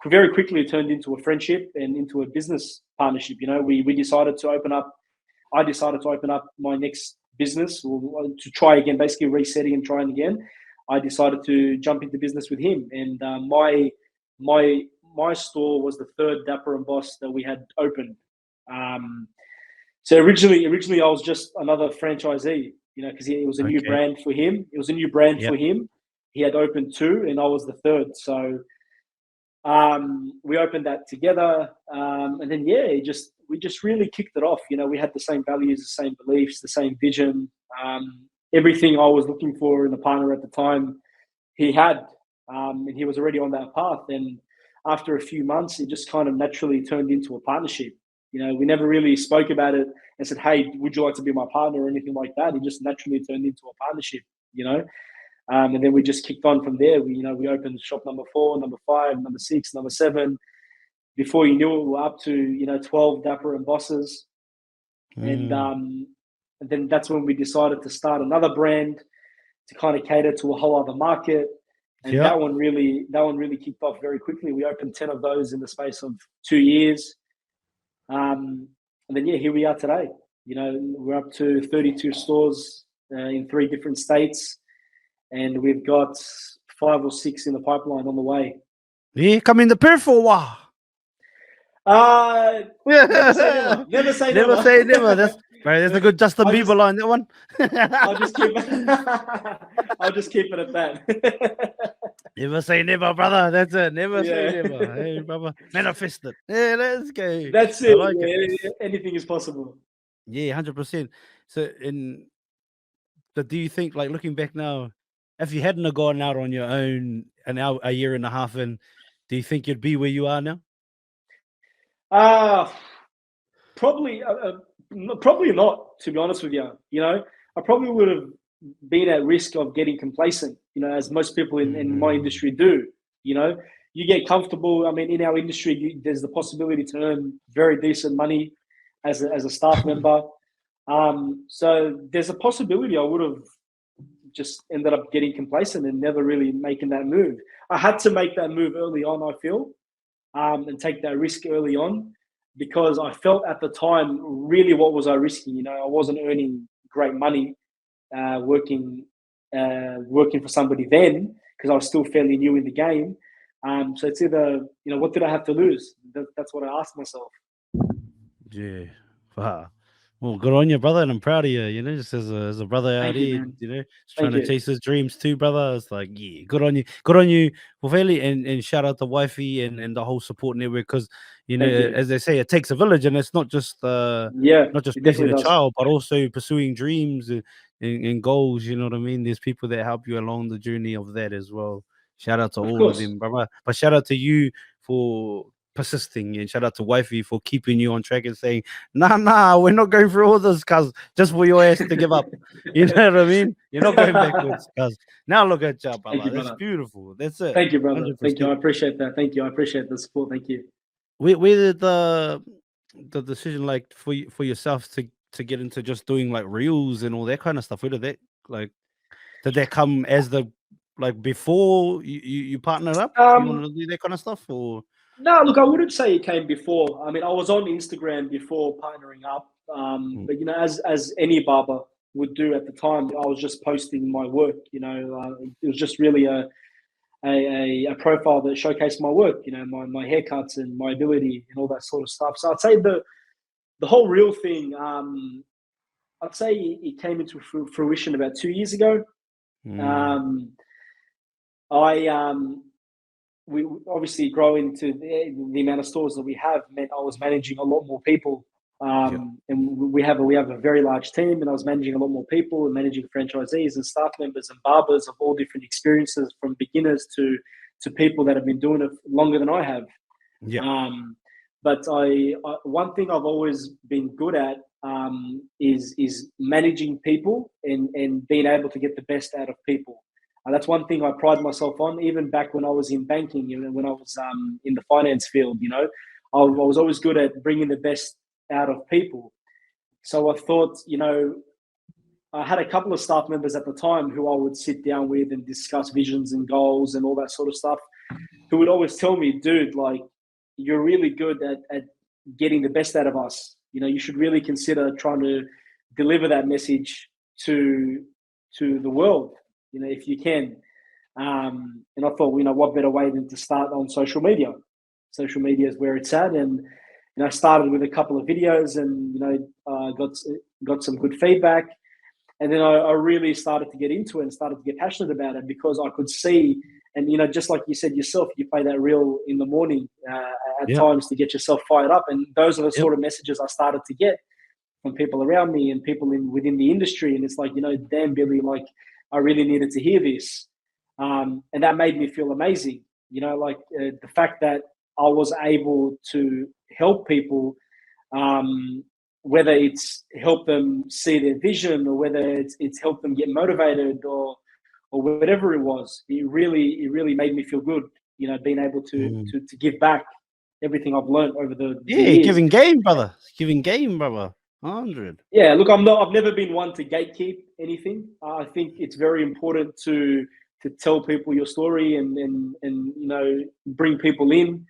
very quickly it turned into a friendship and into a business partnership. We decided to open up. I decided to open up my next business, or to try again, basically resetting and trying again. I decided to jump into business with him, and my store was the third Dapper and Boss that we had opened. So originally I was just another franchisee, because it was a new brand for him. It was a new brand for him. He had opened 2, and I was the third. So we opened that together, and then we just really kicked it off. We had the same values, the same beliefs, the same vision. Everything I was looking for in a partner at the time, he had, and he was already on that path. And after a few months, it just kind of naturally turned into a partnership. You know, we never really spoke about it and said, "Hey, would you like to be my partner?" or anything like that. It just naturally turned into a partnership. You know, and then we just kicked on from there. We opened shop number 4, number 5, number 6, number 7. Before you knew it, we were up to 12 Dapper and Bosses, and then that's when we decided to start another brand to kind of cater to a whole other market. And Yeah. that one really kicked off very quickly. We opened 10 of those in the space of 2 years. And then, here we are today. We're up to 32 stores in 3 different states, and we've got 5 or 6 in the pipeline on the way. Yeah, come in the pair for a while. Never say never. Never say never. Never say never. There's a good Justin Bieber line, that one. I'll just keep it at that. Never say never, brother. That's it. Never say never. Hey, brother. Manifest it. Yeah, let's go. That's it. Like it. Anything is possible. Yeah, 100%. So, do you think, like, looking back now, if you hadn't have gone out on your own a year and a half in, do you think you'd be where you are now? Probably not, to be honest with you. I probably would have been at risk of getting complacent, as most people in my industry do. You get comfortable. I mean, in our industry, there's the possibility to earn very decent money as a staff member. So there's a possibility I would have just ended up getting complacent and never really making that move. I had to make that move early on, I feel, and take that risk early on, because I felt at the time, really, what was I risking? I wasn't earning great money working for somebody then, because I was still fairly new in the game. So it's either, what did I have to lose? That's what I asked myself. Yeah. Wow. Well, good on you, brother, and I'm proud of you. Just as a brother out here, just trying to chase his dreams too, brother. It's like, yeah, good on you, Fofeli, and shout out to Wifey and the whole support network, because as they say, it takes a village, and it's not just raising a child, but also pursuing dreams and goals. You know what I mean? There's people that help you along the journey of that as well. Shout out to all of them, brother. But shout out to you for persisting, and shout out to Wifey for keeping you on track and saying, nah, we're not going through all this, cuz, just for your ass to give up. You know what I mean? You're not going backwards, cuz. Now look at you, brother. That's beautiful. That's it. Thank you, brother. 100%. Thank you. I appreciate that. Thank you. I appreciate the support. Thank you. Where did the decision, like, for yourself to get into just doing like reels and all that kind of stuff, where did that come as before you partnered up? You want to do that kind of stuff, or? No, look, I wouldn't say it came before. I mean, I was on Instagram before partnering up, but as any barber would do at the time, I was just posting my work. It was just really a profile that showcased my work. My haircuts and my ability and all that sort of stuff. So I'd say the whole reel thing, I'd say it came into fruition about 2 years ago. We obviously growing to the amount of stores that we have meant I was managing a lot more people, and we have a very large team, and I was managing a lot more people and managing franchisees and staff members and barbers of all different experiences, from beginners to people that have been doing it longer than I have. But one thing I've always been good at is managing people and being able to get the best out of people. That's one thing I pride myself on, even back when I was in banking, when I was in the finance field, I was always good at bringing the best out of people. So I thought, I had a couple of staff members at the time who I would sit down with and discuss visions and goals and all that sort of stuff, who would always tell me, dude, like, you're really good at getting the best out of us. You should really consider trying to deliver that message to the world, if you can. And I thought, what better way than to start on social media? Social media is where it's at. And, I started with a couple of videos and, got some good feedback. And then I really started to get into it and started to get passionate about it, because I could see, and, just like you said yourself, you play that reel in the morning at times to get yourself fired up. And those are the sort of messages I started to get from people around me and people within the industry. And it's like, damn, Billy, like, I really needed to hear this. And that made me feel amazing. The fact that I was able to help people, whether it's help them see their vision or whether it's help them get motivated or whatever it was. It really made me feel good, being able to give back everything I've learned over the years. Giving game, brother. Giving game, brother. 100. Yeah, look, I've never been one to gatekeep anything. I think it's very important to tell people your story and bring people in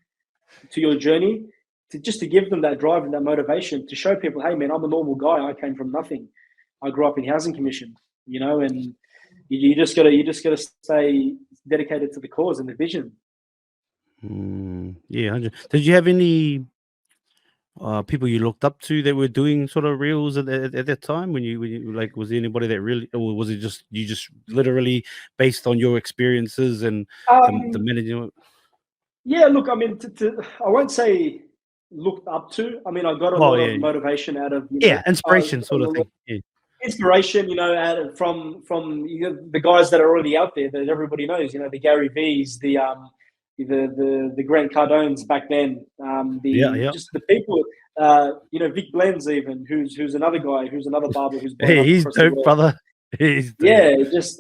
to your journey, to give them that drive and that motivation, to show people, hey man, I'm a normal guy. I came from nothing. I grew up in housing commission, and you just gotta stay dedicated to the cause and the vision. Yeah, 100. Did you have any people you looked up to that were doing sort of reels at that time when you like, was there anybody that really, or was it just you just literally based on your experiences and the management? Yeah, look, I mean, I won't say looked up to. I mean, I got a lot of motivation out of inspiration sort of thing. Yeah. Inspiration, from the guys that are already out there that everybody knows. The Gary V's, the Grant Cardones back then. Just the people. Vic Blends even, who's another guy, who's another barber who's blown up he's across the dope, world. brother. He's dope. Yeah, just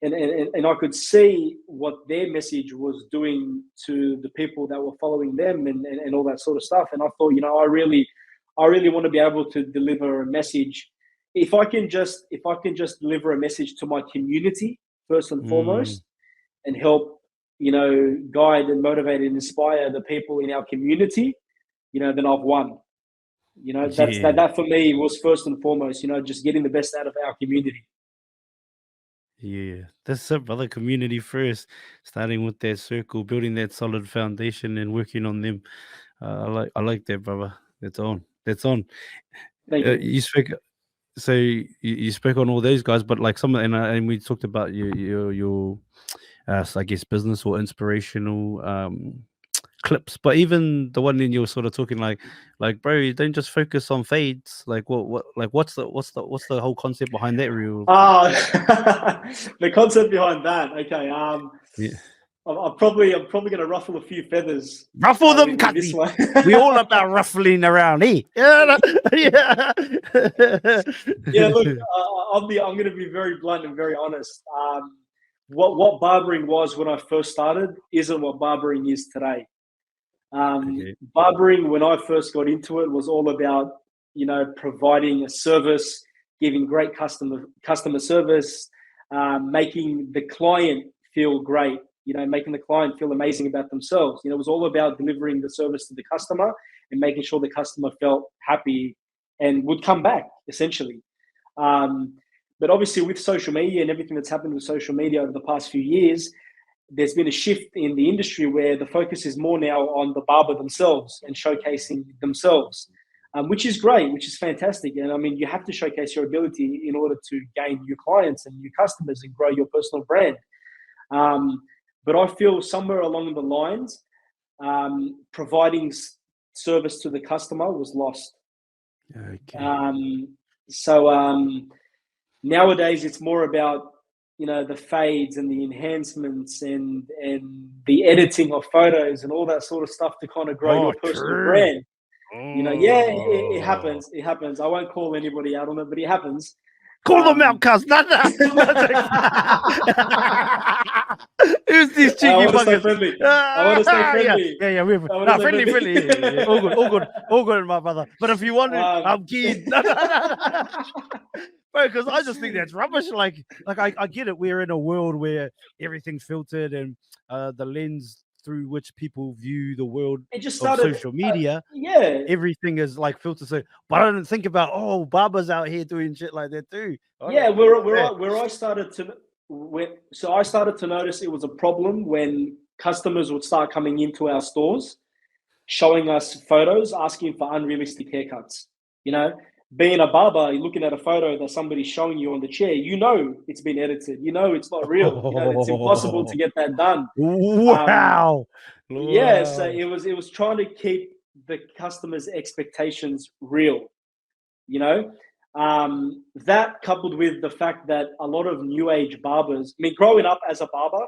and I could see what their message was doing to the people that were following them and all that sort of stuff. And I thought, I really want to be able to deliver a message. If I can just deliver a message to my community first and foremost, and help, guide and motivate and inspire the people in our community, then I've won. That for me was first and foremost, just getting the best out of our community. Yeah, that's it, brother. Community first, starting with that circle, building that solid foundation, and working on them. I like that, brother. That's on. Thank you. You spoke. So you spoke on all those guys, but like some, and we talked about your I guess business or inspirational clips, but even the one in you were sort of talking like bro, you don't just focus on fades. Like what's the whole concept behind that reel? The concept behind that. Okay. Yeah. I'm probably gonna ruffle a few feathers. Ruffle them, this one. We all about ruffling around, eh? Yeah. Yeah. Look, I'm gonna be very blunt and very honest. What barbering was when I first started isn't what barbering is today. Barbering, when I first got into it, was all about providing a service, giving great customer service, making the client feel great, making the client feel amazing about themselves. It was all about delivering the service to the customer and making sure the customer felt happy and would come back, essentially. But obviously with social media and everything that's happened with social media over the past few years, there's been a shift in the industry where the focus is more now on the barber themselves and showcasing themselves, which is great, which is fantastic. And I mean, you have to showcase your ability in order to gain new clients and new customers and grow your personal brand. But I feel somewhere along the lines, providing service to the customer was lost. Okay. Nowadays it's more about the fades and the enhancements and the editing of photos and all that sort of stuff to kind of grow your personal brand. It happens. It happens. I won't call anybody out on it, but it happens. Call them out, cuz. Who's this cheeky I want to stay buggers? friendly. I want to stay friendly. Yeah. Friendly. Yeah. All good, my brother. But if you want, I'm keen. Bro, because I just think that's rubbish. Like I get it. We're in a world where everything's filtered and the lens through which people view the world of social media. Everything is like filtered. So, but I didn't think about barbers out here doing shit like that too. Where I started to notice it was a problem when customers would start coming into our stores, showing us photos, asking for unrealistic haircuts. Being a barber, you're looking at a photo that somebody's showing you on the chair, it's been edited, it's not real, it's impossible to get that done. Wow. So it was trying to keep the customer's expectations real, that coupled with the fact that a lot of new age barbers, I mean, growing up as a barber,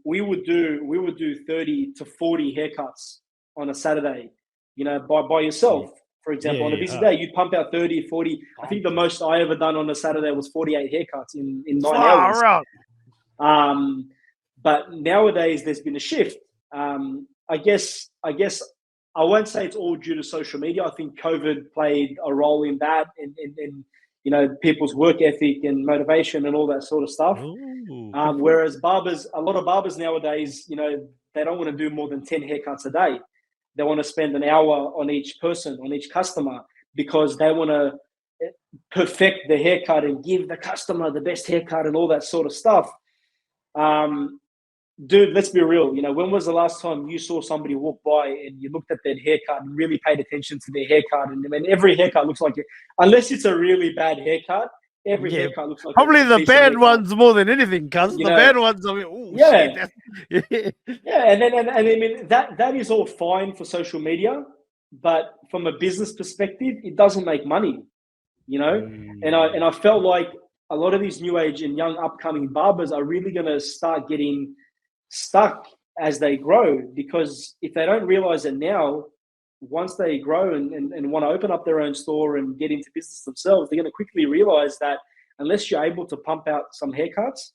we would do 30 to 40 haircuts on a Saturday, by yourself. For example, on a busy day, you'd pump out 30, 40. I think the most I ever done on a Saturday was 48 haircuts in 9 hours. But nowadays there's been a shift. I guess I won't say it's all due to social media. I think COVID played a role in that, and people's work ethic and motivation and all that sort of stuff. Whereas a lot of barbers nowadays, they don't want to do more than 10 haircuts a day. They want to spend an hour on each person, on each customer, because they want to perfect the haircut and give the customer the best haircut and all that sort of stuff. Dude, let's be real. When was the last time you saw somebody walk by and you looked at their haircut and really paid attention to their haircut? And I mean, every haircut looks like it, unless it's a really bad haircut. Every haircut looks like probably the bad ones more than anything, cuz the bad ones. I mean, shit. And I mean that is all fine for social media, but from a business perspective, it doesn't make money, And I felt like a lot of these new age and young upcoming barbers are really going to start getting stuck as they grow, because if they don't realize it now, once they grow and want to open up their own store and get into business themselves, they're going to quickly realize that unless you're able to pump out some haircuts,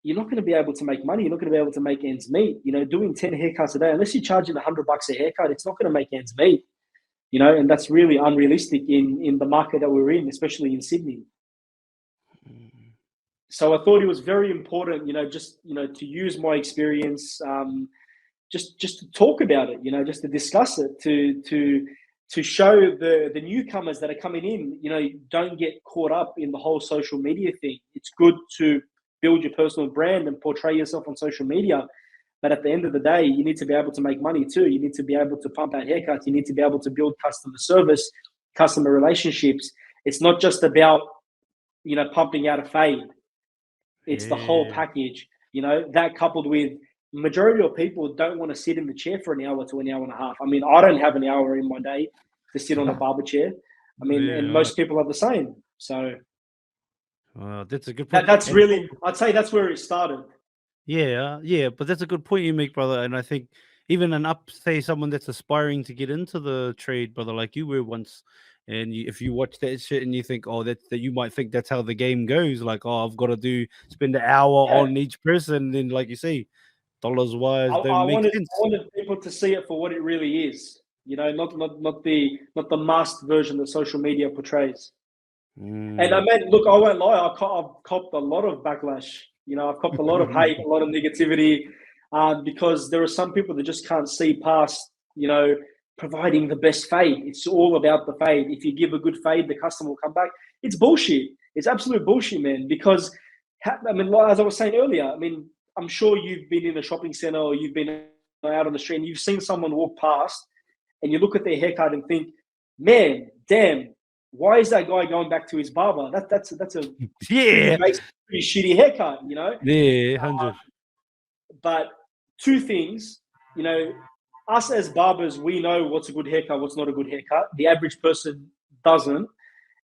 you're not going to be able to make money. You're not going to be able to make ends meet. Doing 10 haircuts a day, unless you're charging $100 a haircut, it's not going to make ends meet. And that's really unrealistic in the market that we're in, especially in Sydney. So I thought it was very important, to use my experience, just to talk about it, just to discuss it, to show the newcomers that are coming in, don't get caught up in the whole social media thing. It's good to build your personal brand and portray yourself on social media. But at the end of the day, you need to be able to make money too. You need to be able to pump out haircuts. You need to be able to build customer service, customer relationships. It's not just about, pumping out a fade. It's the whole package, that coupled with majority of people don't want to sit in the chair for an hour to an hour and a half. I mean, I don't have an hour in my day to sit on a barber chair. I mean, and most people are the same. So that's a good point. That's really, I'd say that's where it started. Yeah, but that's a good point you make, brother. And I think even say someone that's aspiring to get into the trade, brother, like you were once, and if you watch that shit and you think, that you might think that's how the game goes, like, I've got to spend an hour on each person, then like you say, dollars wise don't make sense. I wanted people to see it for what it really is, not the masked version that social media portrays. And I mean, look, I won't lie, I've copped a lot of backlash. I've copped a lot of hate, a lot of negativity, because there are some people that just can't see past, providing the best fade. It's all about the fade. If you give a good fade, the customer will come back. It's bullshit. It's absolute bullshit, man. Because, I mean, as I was saying earlier, I mean, I'm sure you've been in a shopping center or you've been out on the street and you've seen someone walk past and you look at their haircut and think, man, damn, why is that guy going back to his barber? That's a pretty shitty haircut, Yeah, 100. But two things, us as barbers, we know what's a good haircut, what's not a good haircut. The average person doesn't.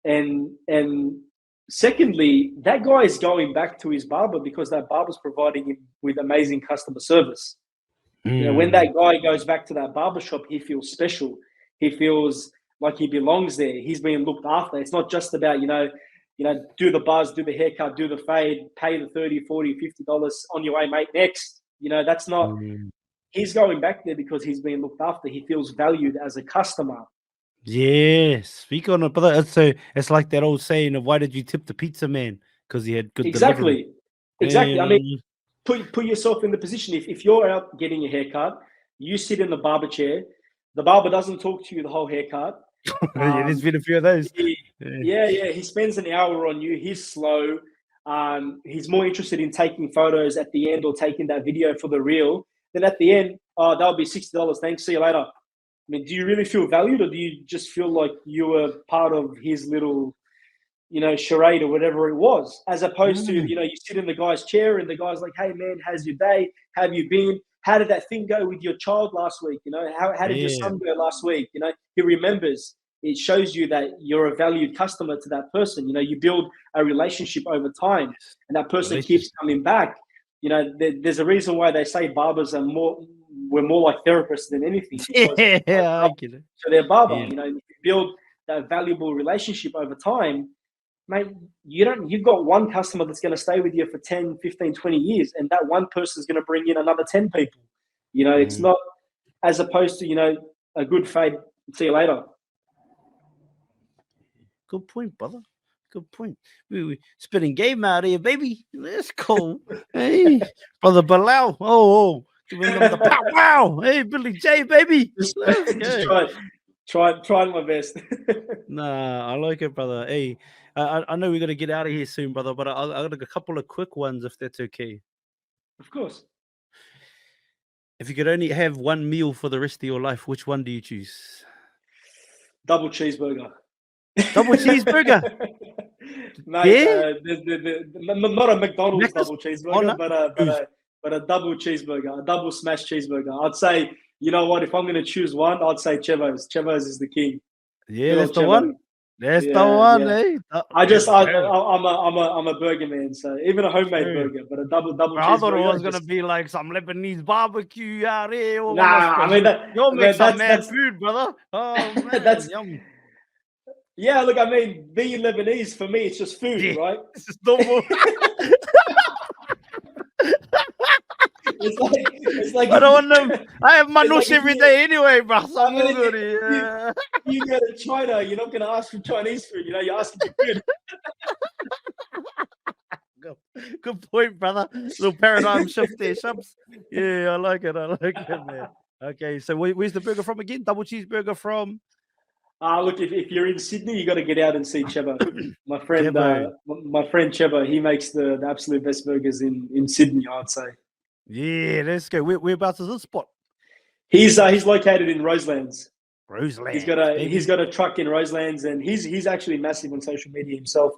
And secondly, that guy is going back to his barber because that barber's providing him with amazing customer service. When that guy goes back to that barber shop, he feels special. He feels like he belongs there. He's being looked after. It's not just about, do the buzz, do the haircut, do the fade, pay the $30, $40, $50 on your way, mate, next. That's not... He's going back there because he's being looked after. He feels valued as a customer. Yes, speak on it, brother. It's like that old saying of, why did you tip the pizza man? Because he had good delivery. Exactly. I mean, put yourself in the position. If you're out getting a haircut, you sit in the barber chair. The barber doesn't talk to you the whole haircut. There's been a few of those. He spends an hour on you. He's slow. He's more interested in taking photos at the end or taking that video for the reel. Then at the end, that'll be $60. Thanks. See you later. I mean, do you really feel valued, or do you just feel like you were part of his little, charade or whatever it was? As opposed to, you sit in the guy's chair and the guy's like, hey, man, how's your day? How have you been? How did that thing go with your child last week? How did your son go last week? He remembers. It shows you that you're a valued customer to that person. You build a relationship over time, and that person keeps coming back. there's a reason why they say barbers we're more like therapists than anything. Yeah, I get it. So they're barber. Yeah. If you build that valuable relationship over time, mate, you've got one customer that's going to stay with you for 10, 15, 20 years, and that one person is going to bring in another 10 people. It's not as opposed to, a good fade, see you later. Good point, brother. Good point. We spitting game out here, baby. That's cool. Hey, brother Bilal. Oh, giving them the pow wow. Hey, Billy J, baby. Just trying my best. Nah, I like it, brother. Hey, I know we got to get out of here soon, brother, but I got a couple of quick ones if that's okay. Of course. If you could only have one meal for the rest of your life, which one do you choose? Double cheeseburger. Double cheeseburger. Mate, not a McDonald's double cheeseburger, but a double cheeseburger, a double smash cheeseburger. I'd say, you know what? If I'm going to choose one, I'd say Chevos. Chevos is the king. Yeah, that's the one. That's the one, eh? I'm a burger man, so even a homemade burger, but a double cheeseburger. I thought it was gonna be like some Lebanese barbecue out here. Nah, I mean you'll make some mad food, brother. Oh man, that's yum. Yeah, look, I mean, being Lebanese for me, it's just food, right? It's just normal. It's like I don't want them. I have manush every day anyway, bro. So I'm good. You go to China, you're not going to ask for Chinese food. You're asking for food. Good point, brother. Little paradigm shift there, Shubz. Yeah, I like it, man. Okay, so where's the burger from again? Double cheeseburger from? Look, if you're in Sydney, you got to get out and see Chebo. My friend Chebo, he makes the absolute best burgers in Sydney, I'd say. Yeah, let's go. Whereabouts is this spot? He's located in Roselands. Roselands. He's got a truck in Roselands, and he's actually massive on social media himself.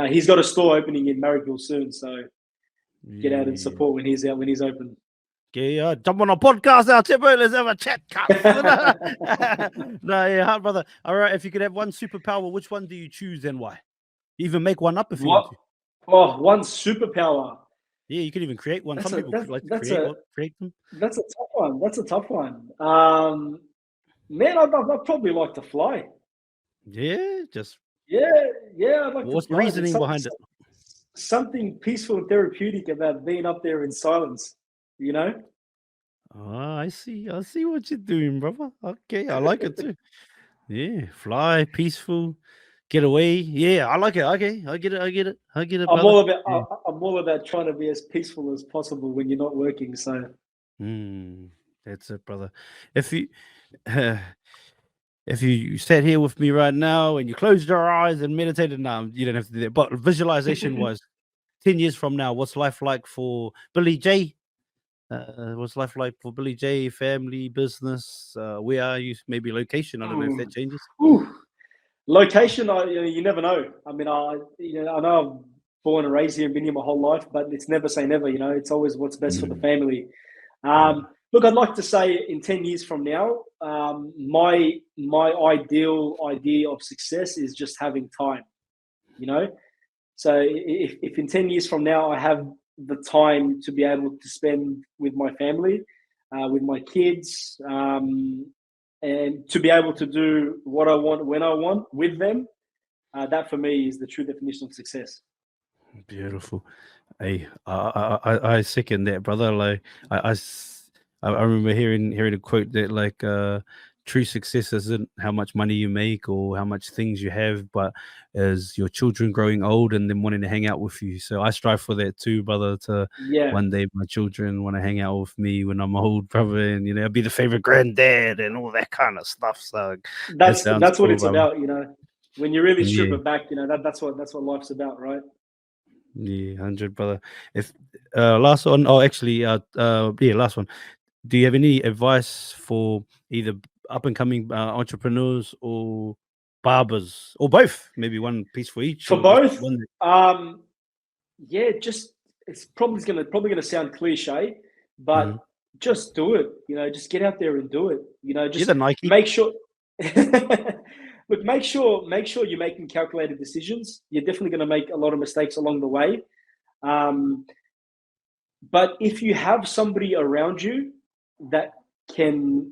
He's got a store opening in Marrickville soon, so get out and support when he's open. Okay, jump on a podcast out, Chebo. Let's have a chat. No, yeah, hard, brother. All right, if you could have one superpower, which one do you choose and why? You even make one up if you want to. Oh, one superpower. Yeah, you could even create one. Some people like to create them. That's a tough one. Man, I'd probably like to fly. Yeah, I'd like what's to fly. The reasoning behind it? Something peaceful and therapeutic about being up there in silence. Oh, I see what you're doing, brother. Okay, I like it too. Yeah, fly, peaceful, get away. Yeah, I like it. Okay, I get it. I'm all about trying to be as peaceful as possible when you're not working. So, that's it, brother. If you sat here with me right now and you closed your eyes and meditated, now you don't have to do that. But visualization was 10 years from now. What's life like for Billy J? What's life like for Billy J? Family, business? Where are you? Maybe location. I don't know if that changes. Location, you never know. I mean, I know I'm born and raised here and been here my whole life, but it's never say never. It's always what's best for the family. Look, I'd like to say in 10 years from now, my ideal idea of success is just having time. So if in 10 years from now I have the time to be able to spend with my family, with my kids, and to be able to do what I want when I want with them, that for me is the true definition of success. Beautiful. Hey, I second that, brother. Like I remember hearing a quote that like true success isn't how much money you make or how much things you have, but is your children growing old and then wanting to hang out with you. So I strive for that too, brother, to one day my children want to hang out with me when I'm old, brother, and I'll be the favorite granddad and all that kind of stuff. So that's what it's about, when you really strip it back, that's what life's about, right? Yeah, 100, brother. If last one, last one. Do you have any advice for either up and coming entrepreneurs or barbers or both? Maybe one piece for each. For both, it's probably gonna sound cliche, but just do it. Just get out there and do it. Just Nike. Make sure. Look, make sure you're making calculated decisions. You're definitely going to make a lot of mistakes along the way. But if you have somebody around you that can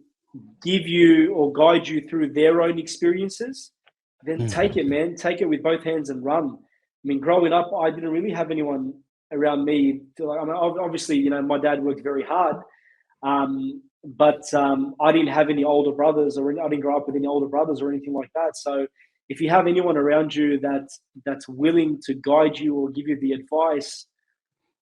give you or guide you through their own experiences, then take it, man. Take it with both hands and run. I mean, growing up, I didn't really have anyone around me. I mean, obviously, you know, my dad worked very hard, but I didn't have any older brothers, or I didn't grow up with any older brothers or anything like that. So, if you have anyone around you that's willing to guide you or give you the advice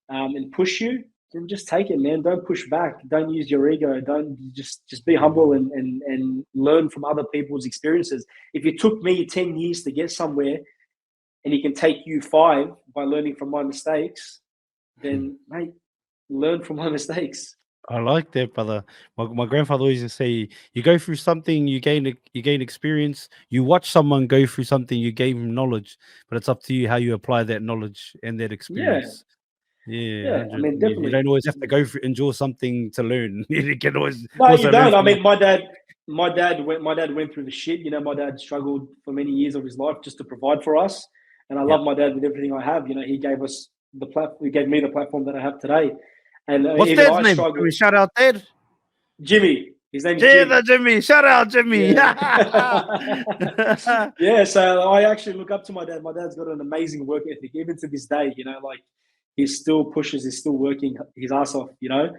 and push you, then just take it, man. Don't push back. Don't use your ego. Don't just be humble and learn from other people's experiences. If it took me 10 years to get somewhere, and it can take you 5 by learning from my mistakes, then mate, learn from my mistakes. I like that, brother. My grandfather always used to say, you go through something, you gain experience. You watch someone go through something, you gain knowledge. But it's up to you how you apply that knowledge and that Yeah, experience. Yeah, yeah. I 100. mean, You definitely. don't always have to go through endure something to learn. You can always No, also you learn don't. I from mean, my dad went through the shit. You know, my dad struggled for many years of his life just to provide for us, and I yeah. love my dad with everything I have. You know, he gave us he gave me the platform that I have today, and What's even Dad's I name? Can struggled. we shout out Dad? Jimmy, his name is Yeah, Jim. Jimmy. Shout out, Jimmy. Yeah. Yeah, so I actually look up to my dad. My dad's got an amazing work ethic, even to this day. You know, like he still pushes, he's still working his ass off. You know,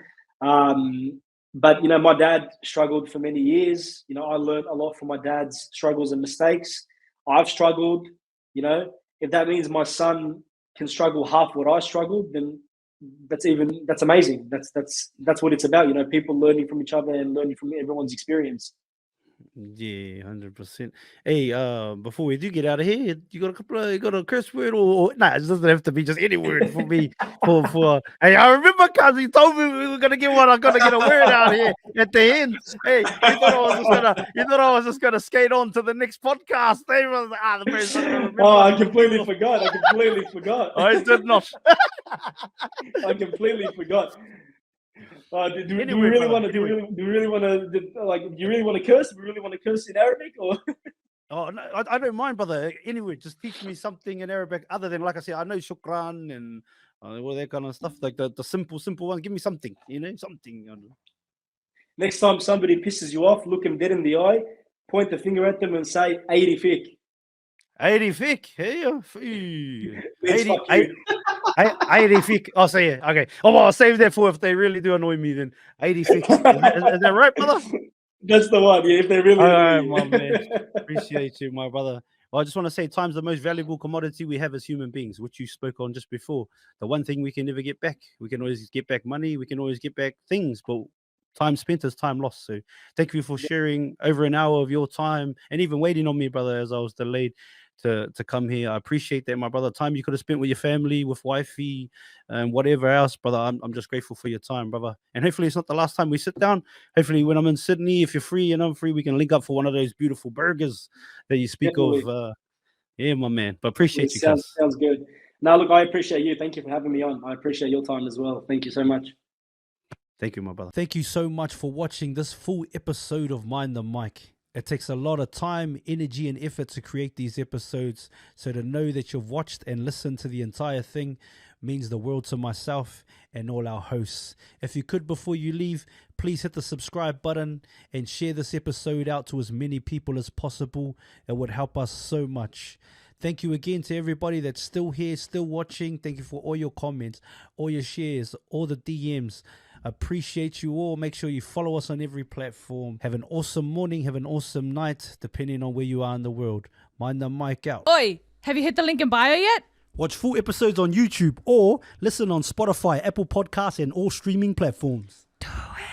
but you know, my dad struggled for many years. You know, I learned a lot from my dad's struggles and mistakes. I've struggled. You know, if that means my son can struggle half what I struggled, then that's amazing. That's what it's about. You know, people learning from each other and learning from everyone's experience. Yeah, 100%. Hey, before we do get out of here, you got a curse word or nah, it doesn't have to be just any word for me. For hey, I remember cuz he told me we were gonna get one. I'm gonna get a word out here at the end. Hey, you thought I was just gonna skate on to the next podcast. They was like, the man's not gonna remember. Oh, I completely forgot. I did not. I completely forgot. Do we Anyway, really brother. want to? Anyway. Do we really want to? Like, do you really want to curse? Do we really want to curse in Arabic, or? Oh, no, I don't mind, brother. Anyway, just teach me something in Arabic other than, like I said, I know shukran and all that kind of stuff. Like the simple one. Give me something, something. Next time somebody pisses you off, look them dead in the eye, point the finger at them, and say 80 fik. 80 fik. Hey, 80 fik. I'll say it. Okay. Oh, well, I'll save that for if they really do annoy me. Then 80 fik. Is that right, brother? That's the one. Yeah, if they really annoy you. My man. Appreciate you, my brother. Well, I just want to say time's the most valuable commodity we have as human beings, which you spoke on just before. The one thing we can never get back. We can always get back money. We can always get back things, but time spent is time lost. So thank you for sharing over an hour of your time and even waiting on me, brother, as I was delayed to come here. I appreciate that, my brother. Time you could have spent with your family, with wifey, and whatever else, brother. I'm just grateful for your time, brother. And hopefully it's not the last time we sit down. Hopefully when I'm in Sydney, if you're free and I'm free, we can link up for one of those beautiful burgers that you speak Definitely. of. Yeah, my man. But appreciate you, sounds good. Now, look, I appreciate you. Thank you for having me on. I appreciate your time as well. Thank you so much. Thank you, my brother. Thank you so much for watching this full episode of Mind the Mic. It takes a lot of time, energy, and effort to create these episodes. So to know that you've watched and listened to the entire thing means the world to myself and all our hosts. If you could, before you leave, please hit the subscribe button and share this episode out to as many people as possible. It would help us so much. Thank you again to everybody that's still here, still watching. Thank you for all your comments, all your shares, all the DMs. Appreciate you all. Make sure you follow us on every platform. Have an awesome morning. Have an awesome night, depending on where you are in the world. Mind the mic out. Oi, have you hit the link in bio yet? Watch full episodes on YouTube or listen on Spotify, Apple Podcasts, and all streaming platforms. Do it.